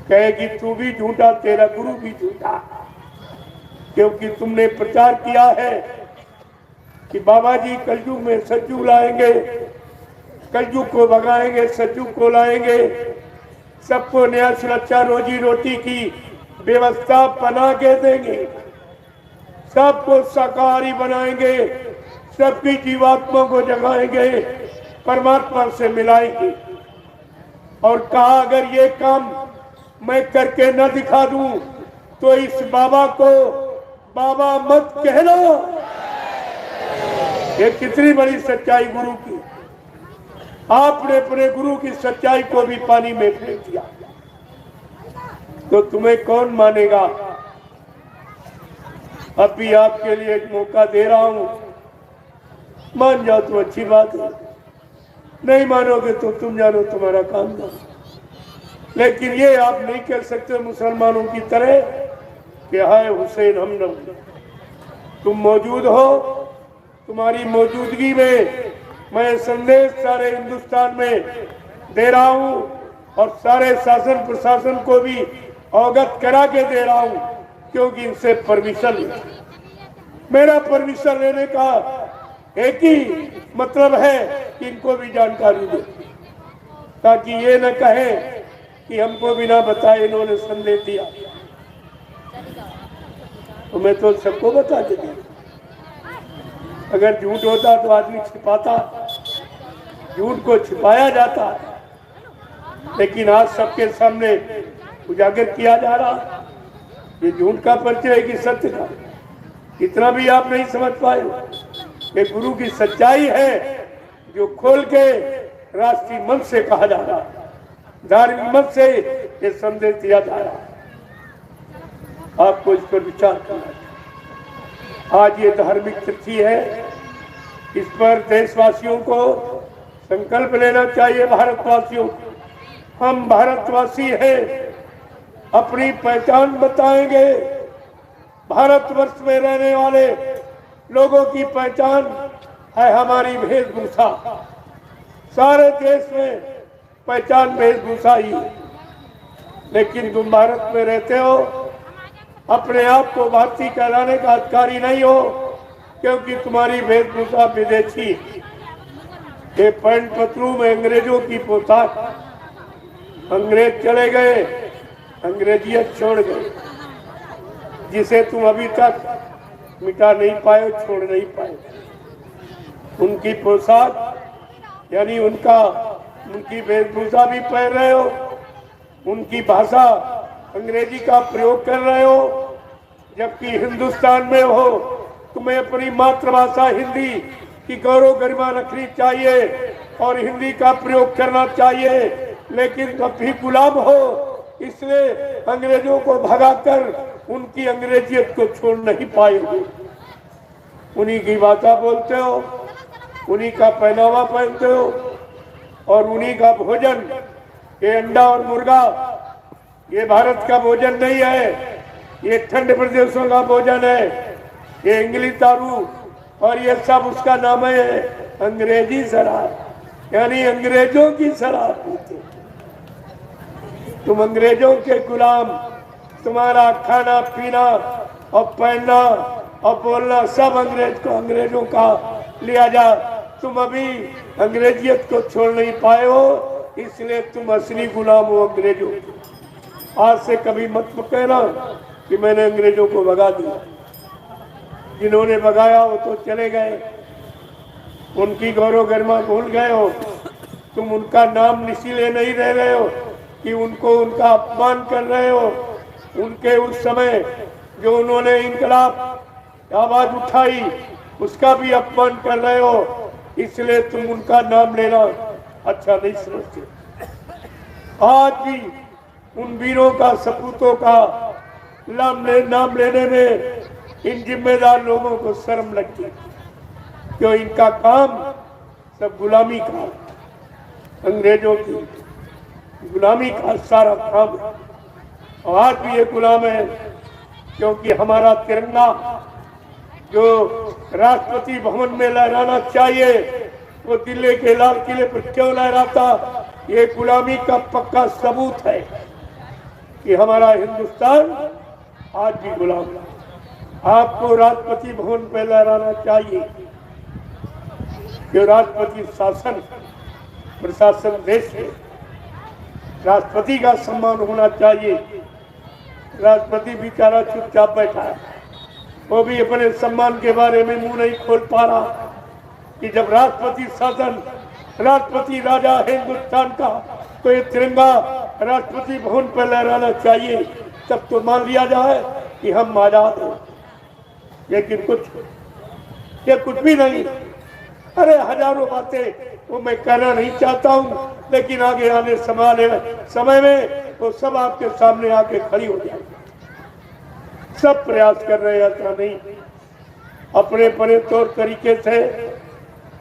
कहेगी तू भी झूठा, तेरा गुरु भी झूठा, क्योंकि तुमने प्रचार किया है कि बाबा जी कलयुग में सतयुग लाएंगे, कलयुग को भगाएंगे, सतयुग को लाएंगे, सबको न्याय सुरक्षा रोजी रोटी की व्यवस्था बना के देंगे, सबको शाकाहारी बनाएंगे, सबकी जीवात्मा को जगाएंगे, परमात्मा से मिलाएंगे। और कहा अगर ये काम मैं करके न दिखा दूं तो इस बाबा को बाबा मत कहना। ये कितनी बड़ी सच्चाई गुरु की। आपने अपने गुरु की सच्चाई को भी पानी में फेंक दिया, तो तुम्हें कौन मानेगा? अब भी आपके लिए एक मौका दे रहा हूं, मान जाओ तो अच्छी बात है, नहीं मानोगे तो तुम जानो, तुम्हारा काम जानो। लेकिन ये आप नहीं कह सकते मुसलमानों की तरह कि हाय हुसैन हम न। तुम मौजूद हो, तुम्हारी मौजूदगी में मैं संदेश सारे हिंदुस्तान में दे रहा हूं, और सारे शासन प्रशासन को भी अवगत करा के दे रहा हूं, क्योंकि इनसे परमिशन, मेरा परमिशन लेने का एक ही मतलब है कि इनको भी जानकारी दे, ताकि ये न कहे कि हमको बिना बताए इन्होंने संदेश दिया। तो मैं तो सबको बता के दिया। अगर झूठ होता तो आदमी छिपाता, झूठ को छिपाया जाता, लेकिन आज सबके सामने उजागर किया जा रहा। ये झूठ का परिचय है कि सत्य का? इतना भी आप नहीं समझ पाए। ये गुरु की सच्चाई है जो खोल के राष्ट्रीय मंच से कहा जा रहा, धार्मिक मंच से ये संदेश दिया जा रहा। आपको इस पर विचार करना है। आज ये धार्मिक तिथि है, इस पर देशवासियों को संकल्प लेना चाहिए। भारतवासियों, हम भारतवासी हैं, अपनी पहचान बताएंगे। भारतवर्ष में रहने वाले लोगों की पहचान है हमारी वेशभूषा। सारे देश में पहचान वेशभूषा ही है, लेकिन तुम भारत में रहते हो, अपने आप को भारतीय कहलाने का अधिकारी नहीं हो, क्योंकि तुम्हारी वेशभूषा विदेशी। ये पैंट पतलू में अंग्रेजों की पोशाक, अंग्रेज चले गए, अंग्रेजियत छोड़ गए, जिसे तुम अभी तक मिटा नहीं पाए, छोड़ नहीं पाए। उनकी पोशाक यानी उनकी वेशभूषा भी पहन रहे हो, उनकी भाषा अंग्रेजी का प्रयोग कर रहे हो, जबकि हिंदुस्तान में हो तुम्हें अपनी मातृभाषा हिंदी की गौरव गरिमा रखनी चाहिए और हिंदी का प्रयोग करना चाहिए। लेकिन तब भी गुलाम हो, इसलिए अंग्रेजों को भगाकर उनकी अंग्रेजियत को छोड़ नहीं पाएंगे। उन्हीं की भाषा बोलते हो, उन्हीं का पहनावा पहनते हो, और उन्हीं का भोजन, ये अंडा और मुर्गा, ये भारत का भोजन नहीं है, ये ठंड प्रदेशों का भोजन है। ये इंग्लिश दारू और ये सब उसका नाम है अंग्रेजी शराब, यानी अंग्रेजों की शराब पीते। तुम अंग्रेजों के गुलाम, तुम्हारा खाना पीना और पहनना और बोलना सब अंग्रेजों का लिया जा। तुम अभी अंग्रेजियत को छोड़ नहीं पाए हो, इसलिए तुम असली गुलाम हो अंग्रेजों। आज से कभी मत कहना कि मैंने अंग्रेजों को भगा दिया। जिन्होंने भगाया वो तो चले गए, उनकी गौरव गरिमा भूल गए हो। तुम उनका नाम इसीलिए नहीं ले रहे हो कि उनको उनका अपमान कर रहे हो। उनके उस समय जो उन्होंने इनकलाब आवाज उठाई उसका भी अपमान कर रहे हो, इसलिए तुम उनका नाम लेना अच्छा नहीं समझते। आज भी उन वीरों का, सपूतों का नाम लेने में इन जिम्मेदार लोगों को शर्म लगती है, क्यों इनका काम सब गुलामी का, अंग्रेजों की गुलामी का सारा काम है। और आज भी ये गुलाम है, क्योंकि हमारा तिरंगा जो राष्ट्रपति भवन में लहराना चाहिए वो दिल्ली के लाल किले पर क्यों लहराता, ये गुलामी का पक्का सबूत है कि हमारा हिंदुस्तान आज भी गुलाम है। आपको राष्ट्रपति भवन पर लहराना चाहिए, जो राष्ट्रपति शासन प्रशासन देश है, राष्ट्रपति का सम्मान होना चाहिए। राष्ट्रपति बेचारा चुपचाप बैठा है, वो भी अपने सम्मान के बारे में मुंह नहीं खोल पा रहा कि जब राष्ट्रपति शासन, राष्ट्रपति राजा है हिंदुस्तान का, तो ये तिरंगा राष्ट्रपति भवन पर लहराना चाहिए, तब तो मान लिया जाए कि हम आजाद हैं। लेकिन ये कुछ भी नहीं। अरे हजारों बातें वो मैं कहना नहीं चाहता हूँ, लेकिन आगे आने समय में वो सब आपके सामने आके खड़ी हो जाएगी। सब प्रयास कर रहे हैं, ऐसा नहीं, अपने अपने तौर तरीके से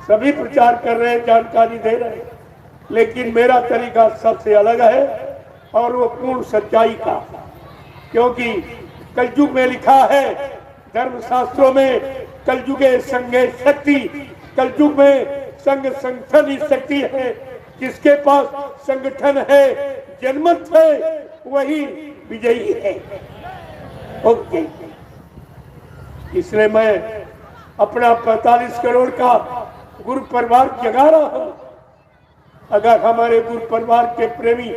सभी प्रचार कर रहे हैं, जानकारी दे रहे हैं, लेकिन मेरा तरीका सबसे अलग है और वो पूर्ण सच्चाई का। क्योंकि कलयुग में लिखा है धर्मशास्त्रों में, कलयुगे संगे शक्ति, कलयुग में संग संगठन ही शक्ति है। जिसके पास संगठन है, जनमत है, वही विजयी है। ओके, इसलिए मैं अपना 45 करोड़ का गुरु परिवार जगा रहा हूं। अगर हमारे गुरु परिवार के प्रेमी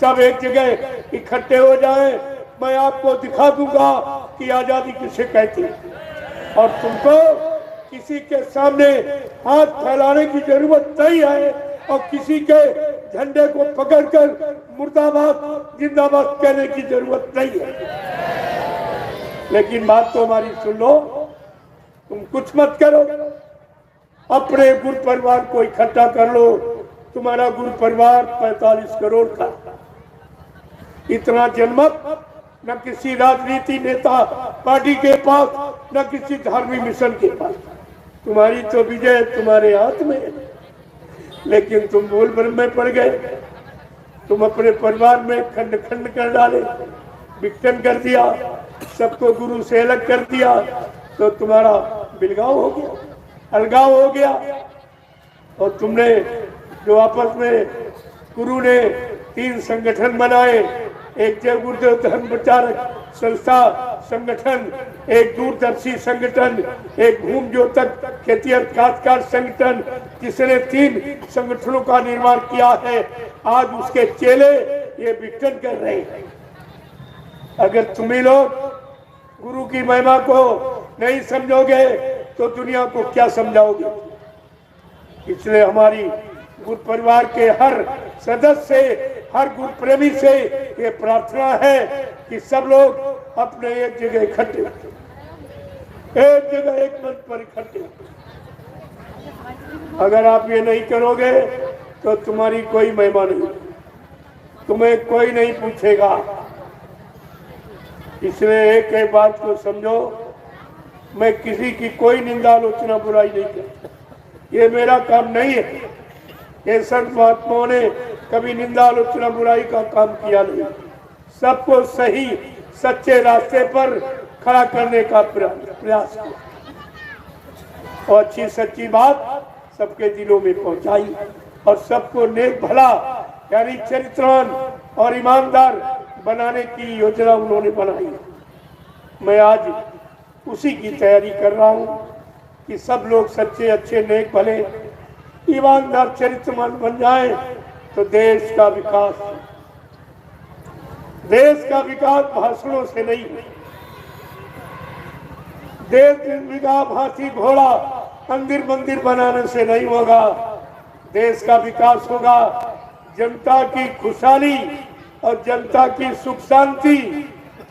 सब एक जगह इकट्ठे हो जाएं, मैं आपको दिखा दूंगा कि आजादी किसे कहती है। और तुमको किसी के सामने हाथ फैलाने की जरूरत नहीं है और किसी के झंडे को पकड़कर मुर्दाबाद जिंदाबाद कहने की जरूरत नहीं है। लेकिन बात तो हमारी सुन लो, तुम कुछ मत करो, अपने गुरु परिवार को इकट्ठा कर लो। तुम्हारा गुरु परिवार 45 करोड़ का, इतना जनमत न किसी राजनीति नेता पार्टी के पास, न किसी धार्मिक मिशन के पास। तुम्हारी तो विजय तुम्हारे हाथ में है, लेकिन तुम भूल भ्रम में पड़ गए। तुम अपने परिवार में खंड खंड कर डाले, विघटन कर दिया, सबको गुरु से अलग कर दिया, तो तुम्हारा बिलगाव हो गया, अलगाव हो गया। और तुमने जो आपस में गुरु ने 3 संगठन बनाए, एक जय गुरुदेव धर्म प्रचारक संस्था संगठन, एक दूरदर्शी संगठन, एक भूमि ज्योतक खेती काश्तकार संगठन, जिसने 3 संगठनों का निर्माण किया है। आज उसके चेले ये विघटन कर रहे हैं। अगर तुम्ही लोग गुरु की महिमा को नहीं समझोगे तो दुनिया को क्या समझाओगे। इसलिए हमारी गुरु परिवार के हर सदस्य से, हर गुरु प्रेमी से ये प्रार्थना है कि सब लोग अपने एक जगह इकट्ठे, एक जगह एक मंच पर इकट्ठे। अगर आप ये नहीं करोगे तो तुम्हारी कोई महिमा नहीं, तुम्हें कोई नहीं पूछेगा। इसलिए एक बात को समझो, मैं किसी की कोई निंदा आलोचना बुराई नहीं करता, ये मेरा काम नहीं है। ये संत महात्माओं ने कभी निंदा आलोचना बुराई का काम किया नहीं, सबको सही सच्चे रास्ते पर खड़ा करने का प्रयास किया और अच्छी सच्ची बात सबके दिलों में पहुंचाई और सबको नेक भला यानी चरित्रवान और ईमानदार बनाने की योजना उन्होंने बनाई। मैं आज उसी की तैयारी कर रहा हूं कि सब लोग सच्चे अच्छे नेक भले ईमानदार चरित्रवान बन जाएं तो देश का विकास देश का विकास भाषणों से नहीं, देश का विकास हाथी घोड़ा मंदिर मंदिर बनाने से नहीं होगा। देश का विकास होगा जनता की खुशहाली और जनता की सुख शांति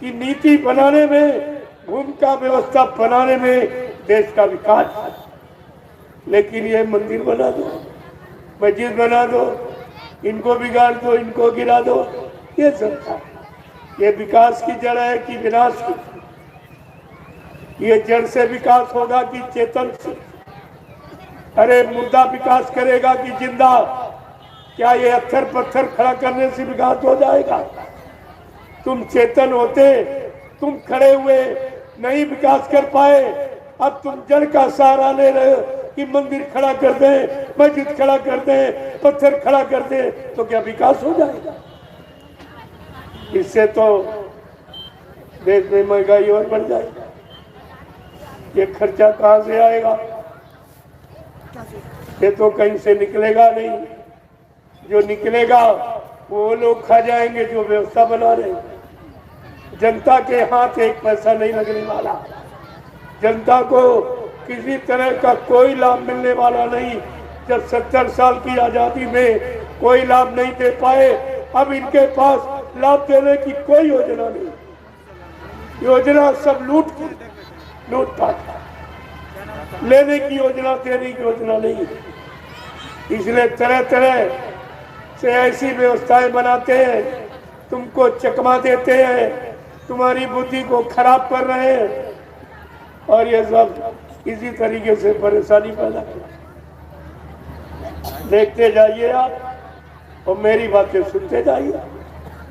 की नीति बनाने में, भूमिका व्यवस्था बनाने में देश का विकास। लेकिन ये मंदिर बना दो, मस्जिद बना दो, इनको बिगाड़ दो, इनको गिरा दो, ये जनता, ये विकास की जड़ है कि विनाश की? ये जड़ से विकास होगा कि चेतन से? अरे मुर्दा विकास करेगा कि जिंदा? क्या ये अत्थर पत्थर खड़ा करने से विकास हो जाएगा? तुम चेतन होते, तुम खड़े हुए नहीं विकास कर पाए, अब तुम जड़ का सहारा ले रहे हो कि मंदिर खड़ा कर दें, मस्जिद खड़ा कर दें, पत्थर खड़ा कर दें, तो क्या विकास हो जाएगा? इससे तो देश में महंगाई और बढ़ जाएगी। ये खर्चा कहाँ से आएगा? ये तो कहीं से निकलेगा नहीं। जो निकलेगा वो लोग खा जाएंगे जो व्यवस्था बना रहे हैं। जनता के हाथ एक पैसा नहीं लगने वाला, जनता को किसी तरह का कोई लाभ मिलने वाला नहीं। जब 70 साल की आजादी में कोई लाभ नहीं दे पाए, अब इनके पास लाभ देने की कोई योजना नहीं। योजना सब लूटपाट, लेने की योजना, देने की योजना नहीं। इसलिए तरह तरह से ऐसी व्यवस्थाएं बनाते हैं, तुमको चकमा देते हैं, तुम्हारी बुद्धि को खराब कर रहे हैं, और ये सब इसी तरीके से परेशानी पैदा कर। देखते जाइए आप और मेरी बातें सुनते जाइए,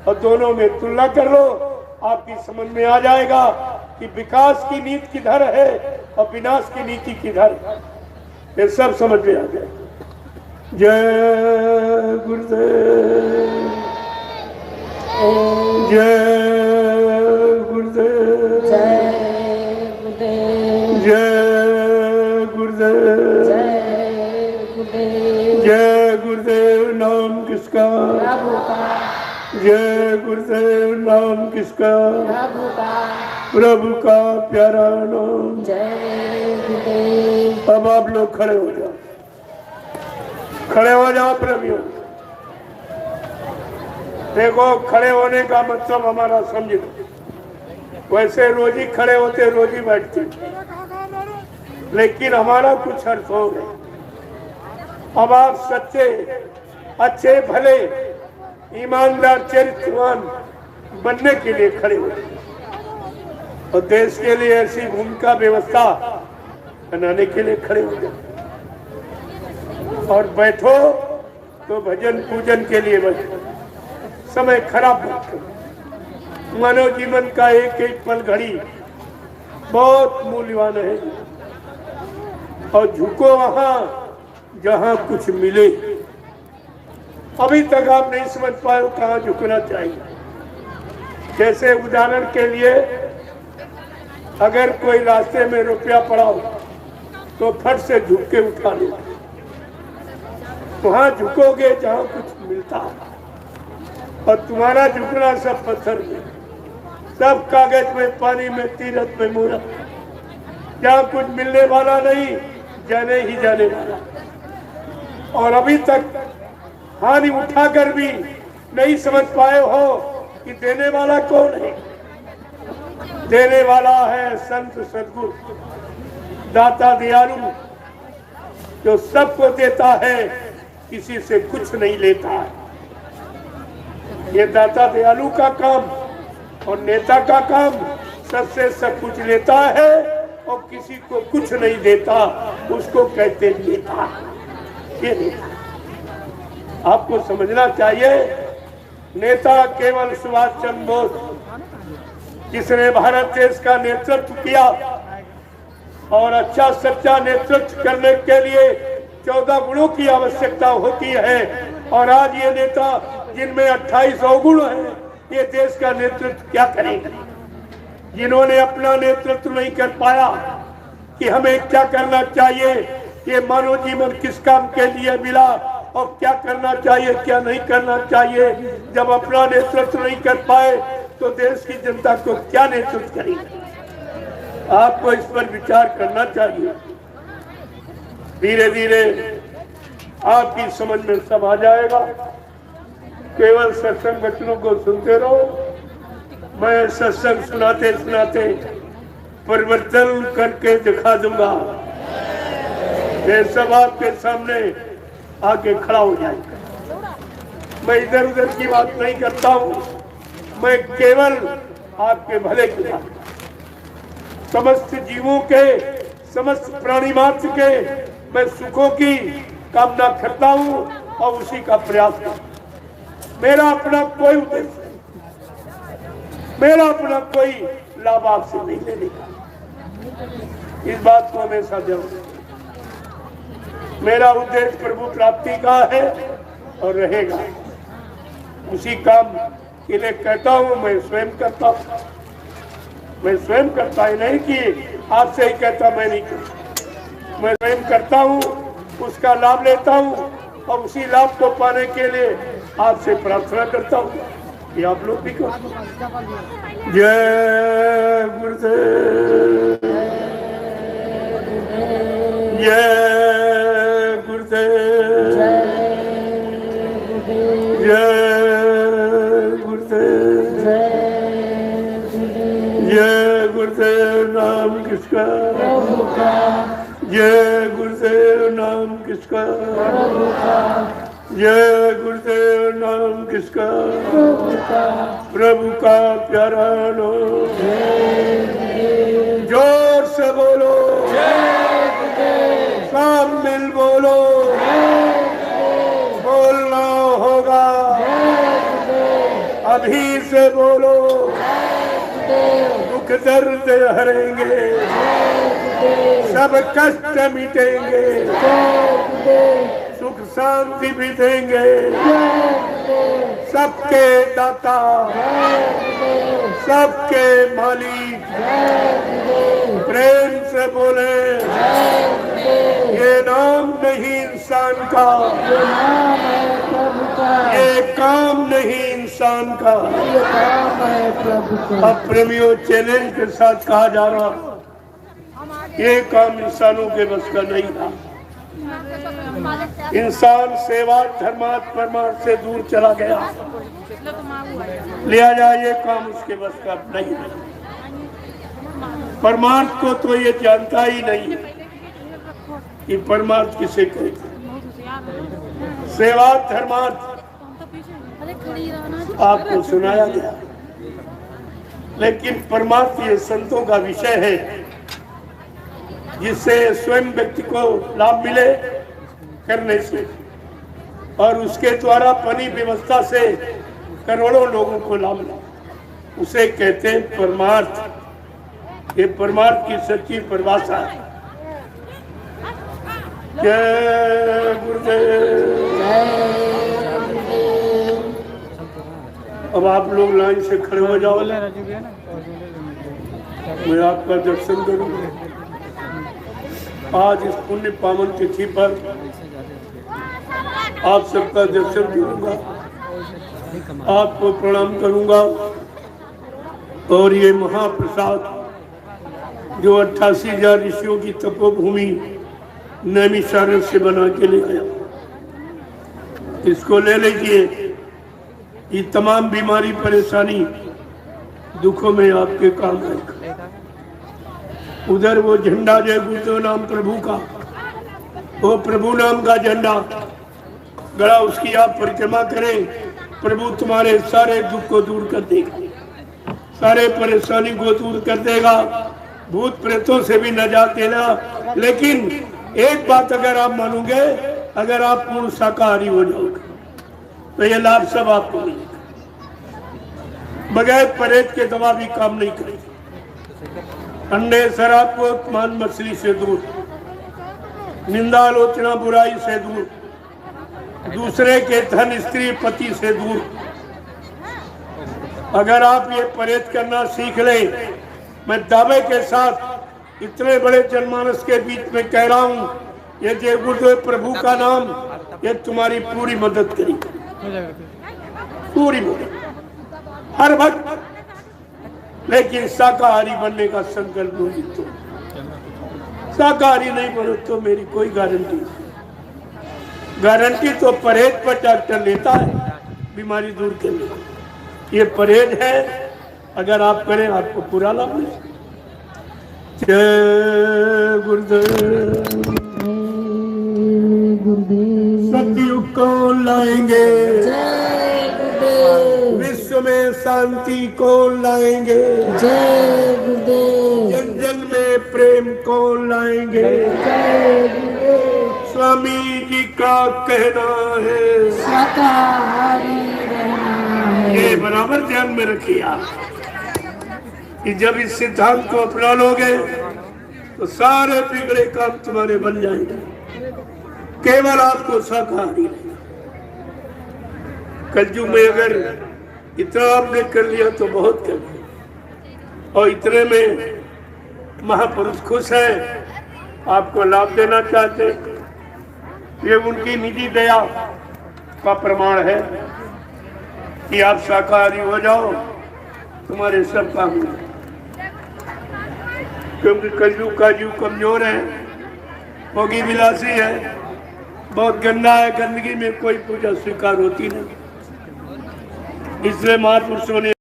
और दोनों में तुलना कर लो, आपकी समझ में आ जाएगा कि विकास की नीति किधर है और विनाश की नीति किधर है। ये सब समझ में आ गया। जय गुरुदेव, जय गुरुदेव, जय गुरुदेव, जय गुरुदेव, जय गुरुदेव, जय गुरुदेव। नाम किसका? प्रभु का, जय गुरुदेव। नाम किसका? प्रभु का, प्रभु का प्यारा नाम। जय गुरुदेव। अब आप लोग खड़े हो जाओ, खड़े हो जाओ प्रेमियों। देखो, खड़े होने का मतलब हमारा समझ लो। वैसे रोज ही खड़े होते, रोज ही बैठते, लेकिन हमारा कुछ अर्थ हो गया। अब आप सच्चे, अच्छे, भले, ईमानदार, चरित्रवान बनने के लिए खड़े हो, और देश के लिए ऐसी भूमिका व्यवस्था बनाने के लिए खड़े हो जाओ। और बैठो तो भजन पूजन के लिए बैठो, समय खराब मत करो। मानव जीवन का एक एक पल घड़ी बहुत मूल्यवान है, और झुको वहां जहां कुछ मिले। अभी तक आप नहीं समझ पाए हो कहाँ झुकना चाहिए। जैसे उदाहरण के लिए, अगर कोई रास्ते में रुपया पड़ा हो तो फट से झुक के उठा लो, वहां झुकोगे जहां कुछ मिलता है। और तुम्हारा झुकना सब पत्थर में, सब कागज में, पानी में, तीरथ में, मूरत, जहां कुछ मिलने वाला नहीं, जाने ही जाने वाला। और अभी तक हानि उठाकर भी नहीं समझ पाए हो कि देने वाला कौन है। देने वाला है संत सद्गुरु, दाता दयालु, जो सबको देता है, किसी से कुछ नहीं लेता है। ये दाता दयालु का काम और नेता का काम, सबसे सब कुछ लेता है और किसी को कुछ नहीं देता, उसको कहते नेता। ये नेता आपको समझना चाहिए। नेता केवल सुभाष चंद्र बोस, जिसने भारत देश का नेतृत्व किया, और अच्छा सच्चा नेतृत्व करने के लिए 14 गुणों की आवश्यकता होती है। और आज ये नेता जिनमें 28 अवगुण हैं, ये देश का नेतृत्व क्या करेंगे? जिन्होंने अपना नेतृत्व नहीं कर पाया कि हमें क्या करना चाहिए, ये मानव जीवन किस काम के लिए मिला, और क्या करना चाहिए क्या नहीं करना चाहिए। जब अपना नेतृत्व नहीं कर पाए तो देश की जनता को क्या नेतृत्व करेंगे। आपको इस पर विचार करना चाहिए। धीरे धीरे आपकी समझ में सब आ जाएगा। केवल सत्संग वचनों को सुनते रहो। मैं सत्संग सुनाते सुनाते परिवर्तन करके दिखा दूंगा। ये सब आपके सामने आके खड़ा हो जाएगा। मैं इधर उधर की बात नहीं करता हूँ। मैं केवल आपके भले की बात, समस्त जीवों के, समस्त प्राणी मात्र के मैं सुखों की कामना करता हूँ और उसी का प्रयास करता। मेरा अपना कोई उद्देश्य नहीं, मेरा अपना कोई लाभ आपसे नहीं लेने का। इस बात को हमेशा जरूर, मेरा उद्देश्य प्रभु प्राप्ति का है और रहेगा। उसी काम के लिए कहता हूँ। मैं स्वयं करता हूँ। मैं स्वयं करता ही नहीं कि आपसे ही कहता, मैं नहीं करता। मैं स्वयं करता हूँ, उसका लाभ लेता हूँ और उसी लाभ को पाने के लिए आपसे प्रार्थना करता हूँ कि आप लोग भी करो। जय गुरुदेव, जय गुरुदेव, जय गुरुदेव, जय गुरुदेव। नाम किसका? जय गुरुदेव। नाम किसका? जय गुरुदेव। नाम किसका? प्रभु का प्यारा नाम। जोर से बोलो, सब मिल बोलो, बोलना होगा। अभी से बोलो, दुख दर्द हरेंगे, सब कष्ट मिटेंगे, सुख शांति भी देंगे। सबके दाता, सबके मालिक, प्रेम से बोले, ये नाम नहीं इंसान का, ये काम नहीं इंसान का। अब प्रेमियों, चैलेंज के साथ कहा जा रहा, ये काम इंसानों के बस का नहीं था। इंसान सेवा धर्मार्थ परमार्थ से दूर चला गया। लिया जाए, ये काम उसके बस का नहीं है। परमार्थ को तो ये जानता ही नहीं कि परमार्थ किसे कहते। सेवा धर्मार्थ आपको सुनाया गया, लेकिन परमार्थ ये संतों का विषय है, जिससे स्वयं व्यक्ति को लाभ मिले करने से और उसके द्वारा बनी व्यवस्था से करोड़ों लोगों को लाभ मिला, उसे कहते हैं परमार्थ। ये परमार्थ की सच्ची परिभाषा है। जय गुरुदेव। अब आप लोग लाइन से खड़े हो जाओ, मैं आपका दर्शन करूंगा। आज इस पुण्य पावन तिथि पर आप सबका दर्शन करूंगा, आपको प्रणाम करूंगा। और ये महाप्रसाद जो 88,000 ऋषियों की तपोभूमि नैमिषारण्य से बना के ले आया, इसको ले लीजिए। ये तमाम बीमारी परेशानी दुखों में आपके काम आएगा। उधर वो झंडा जय गुरुदेव नाम प्रभु का, वो प्रभु नाम का झंडा गड़ा, उसकी आप परिक्रमा करें, प्रभु तुम्हारे सारे दुख को दूर कर देगा, सारे परेशानी को दूर कर देगा, भूत प्रेतों से भी नजात देना। लेकिन एक बात अगर आप मानोगे, अगर आप पूर्ण शाकाहारी हो जाओगे तो ये लाभ सब आपको मिलेगा। बगैर परहेज के दवा भी काम नहीं करेगी। अंडे शराब को मान मछली से दूर, निंदा आलोचना बुराई से दूर, दूसरे के धन स्त्री पति से दूर। अगर आप ये परहेज करना सीख लें, मैं दावे के साथ इतने बड़े जनमानस के बीच में कह रहा हूँ, ये जय गुरुदेव प्रभु का नाम ये तुम्हारी पूरी मदद करेगी, पूरी मदद हर वक्त। लेकिन शाकाहारी बनने का संकल्प लो। तो शाकाहारी नहीं बनो तो मेरी कोई गारंटी नहीं। गारंटी तो परहेज पर डॉक्टर लेता है बीमारी दूर करने की। ये परहेज है, अगर आप करें आपको पूरा लाभ मिलेगा। जय गुरुदेव। सतयुग को लाएंगे, जय गुरुदेव। विश्व में शांति को लाएंगे, जय गुरुदेव। जन जन में प्रेम को लाएंगे। जय गुरुदेव। स्वामी जी का कहना है शाकाहारी रहना है। ये बराबर ध्यान में रखिए आप कि जब इस सिद्धांत को अपना लोगे तो सारे बिगड़े काम तुम्हारे बन जाएंगे। केवल आपको शाकाहारी रहना। कलयुग में अगर इतना आपने कर लिया तो बहुत कर लिया। और इतने में महापुरुष खुश है, आपको लाभ देना चाहते। ये उनकी निजी दया का प्रमाण है कि आप शाकाहारी हो जाओ, तुम्हारे सब काम हो। क्योंकि कलयुग का जीव कमजोर है, भोगी विलासी है, बहुत गंदा है, गंदगी में कोई पूजा स्वीकार होती नहीं। इसलिए महापुरुषों ने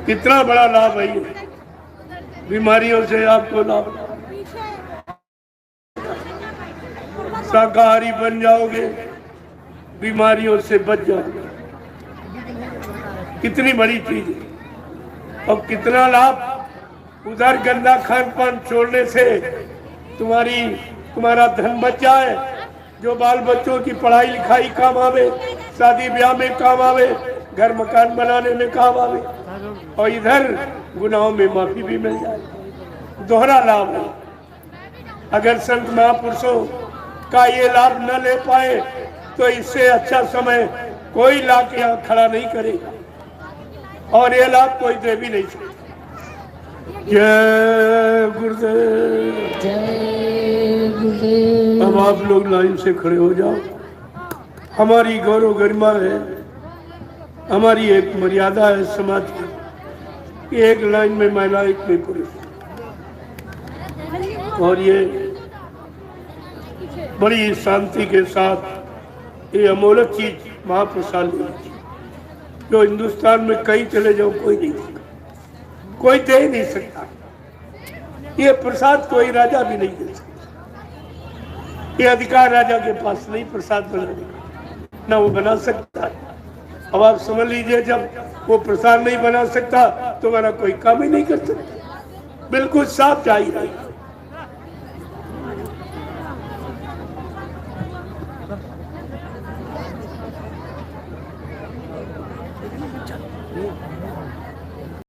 कितना बड़ा लाभ है, बीमारियों से आपको लाभ। शाकाहारी बन जाओगे, बीमारियों से बच जाओगे। कितनी बड़ी चीज है। और कितना लाभ उधर गंदा खान पान छोड़ने से तुम्हारा धन बच जाए, जो बाल बच्चों की पढ़ाई लिखाई काम आवे, शादी ब्याह में काम आवे, घर मकान बनाने में काम आवे, और इधर गुनाहों में माफी भी मिल जाए। दोहरा लाभ है। अगर संत महापुरुषों का ये लाभ न ले पाए तो इससे अच्छा समय कोई लाके यहाँ खड़ा नहीं करेगा, और ये लाभ कोई दे भी नहीं सकता। जय गुरुदेव। जय गुरुदेव। अब आप लोग लाइन से खड़े हो जाओ। हमारी गौरव गरिमा है, हमारी एक मर्यादा है समाज की, एक लाइन में महिला, एक में पुरुष। और ये बड़ी शांति के साथ ये अमोलक चीज महाप्रसाद जो हिंदुस्तान में कहीं चले जाओ कोई नहीं देगा, कोई दे ही नहीं सकता। ये प्रसाद कोई राजा भी नहीं दे सकता। ये अधिकार राजा के पास नहीं प्रसाद बनाने का, ना वो बना सकता है। अब आप समझ लीजिए, जब वो प्रसाद नहीं बना सकता तो हमारा कोई काम ही नहीं कर सकता। बिल्कुल साफ जाहिर है।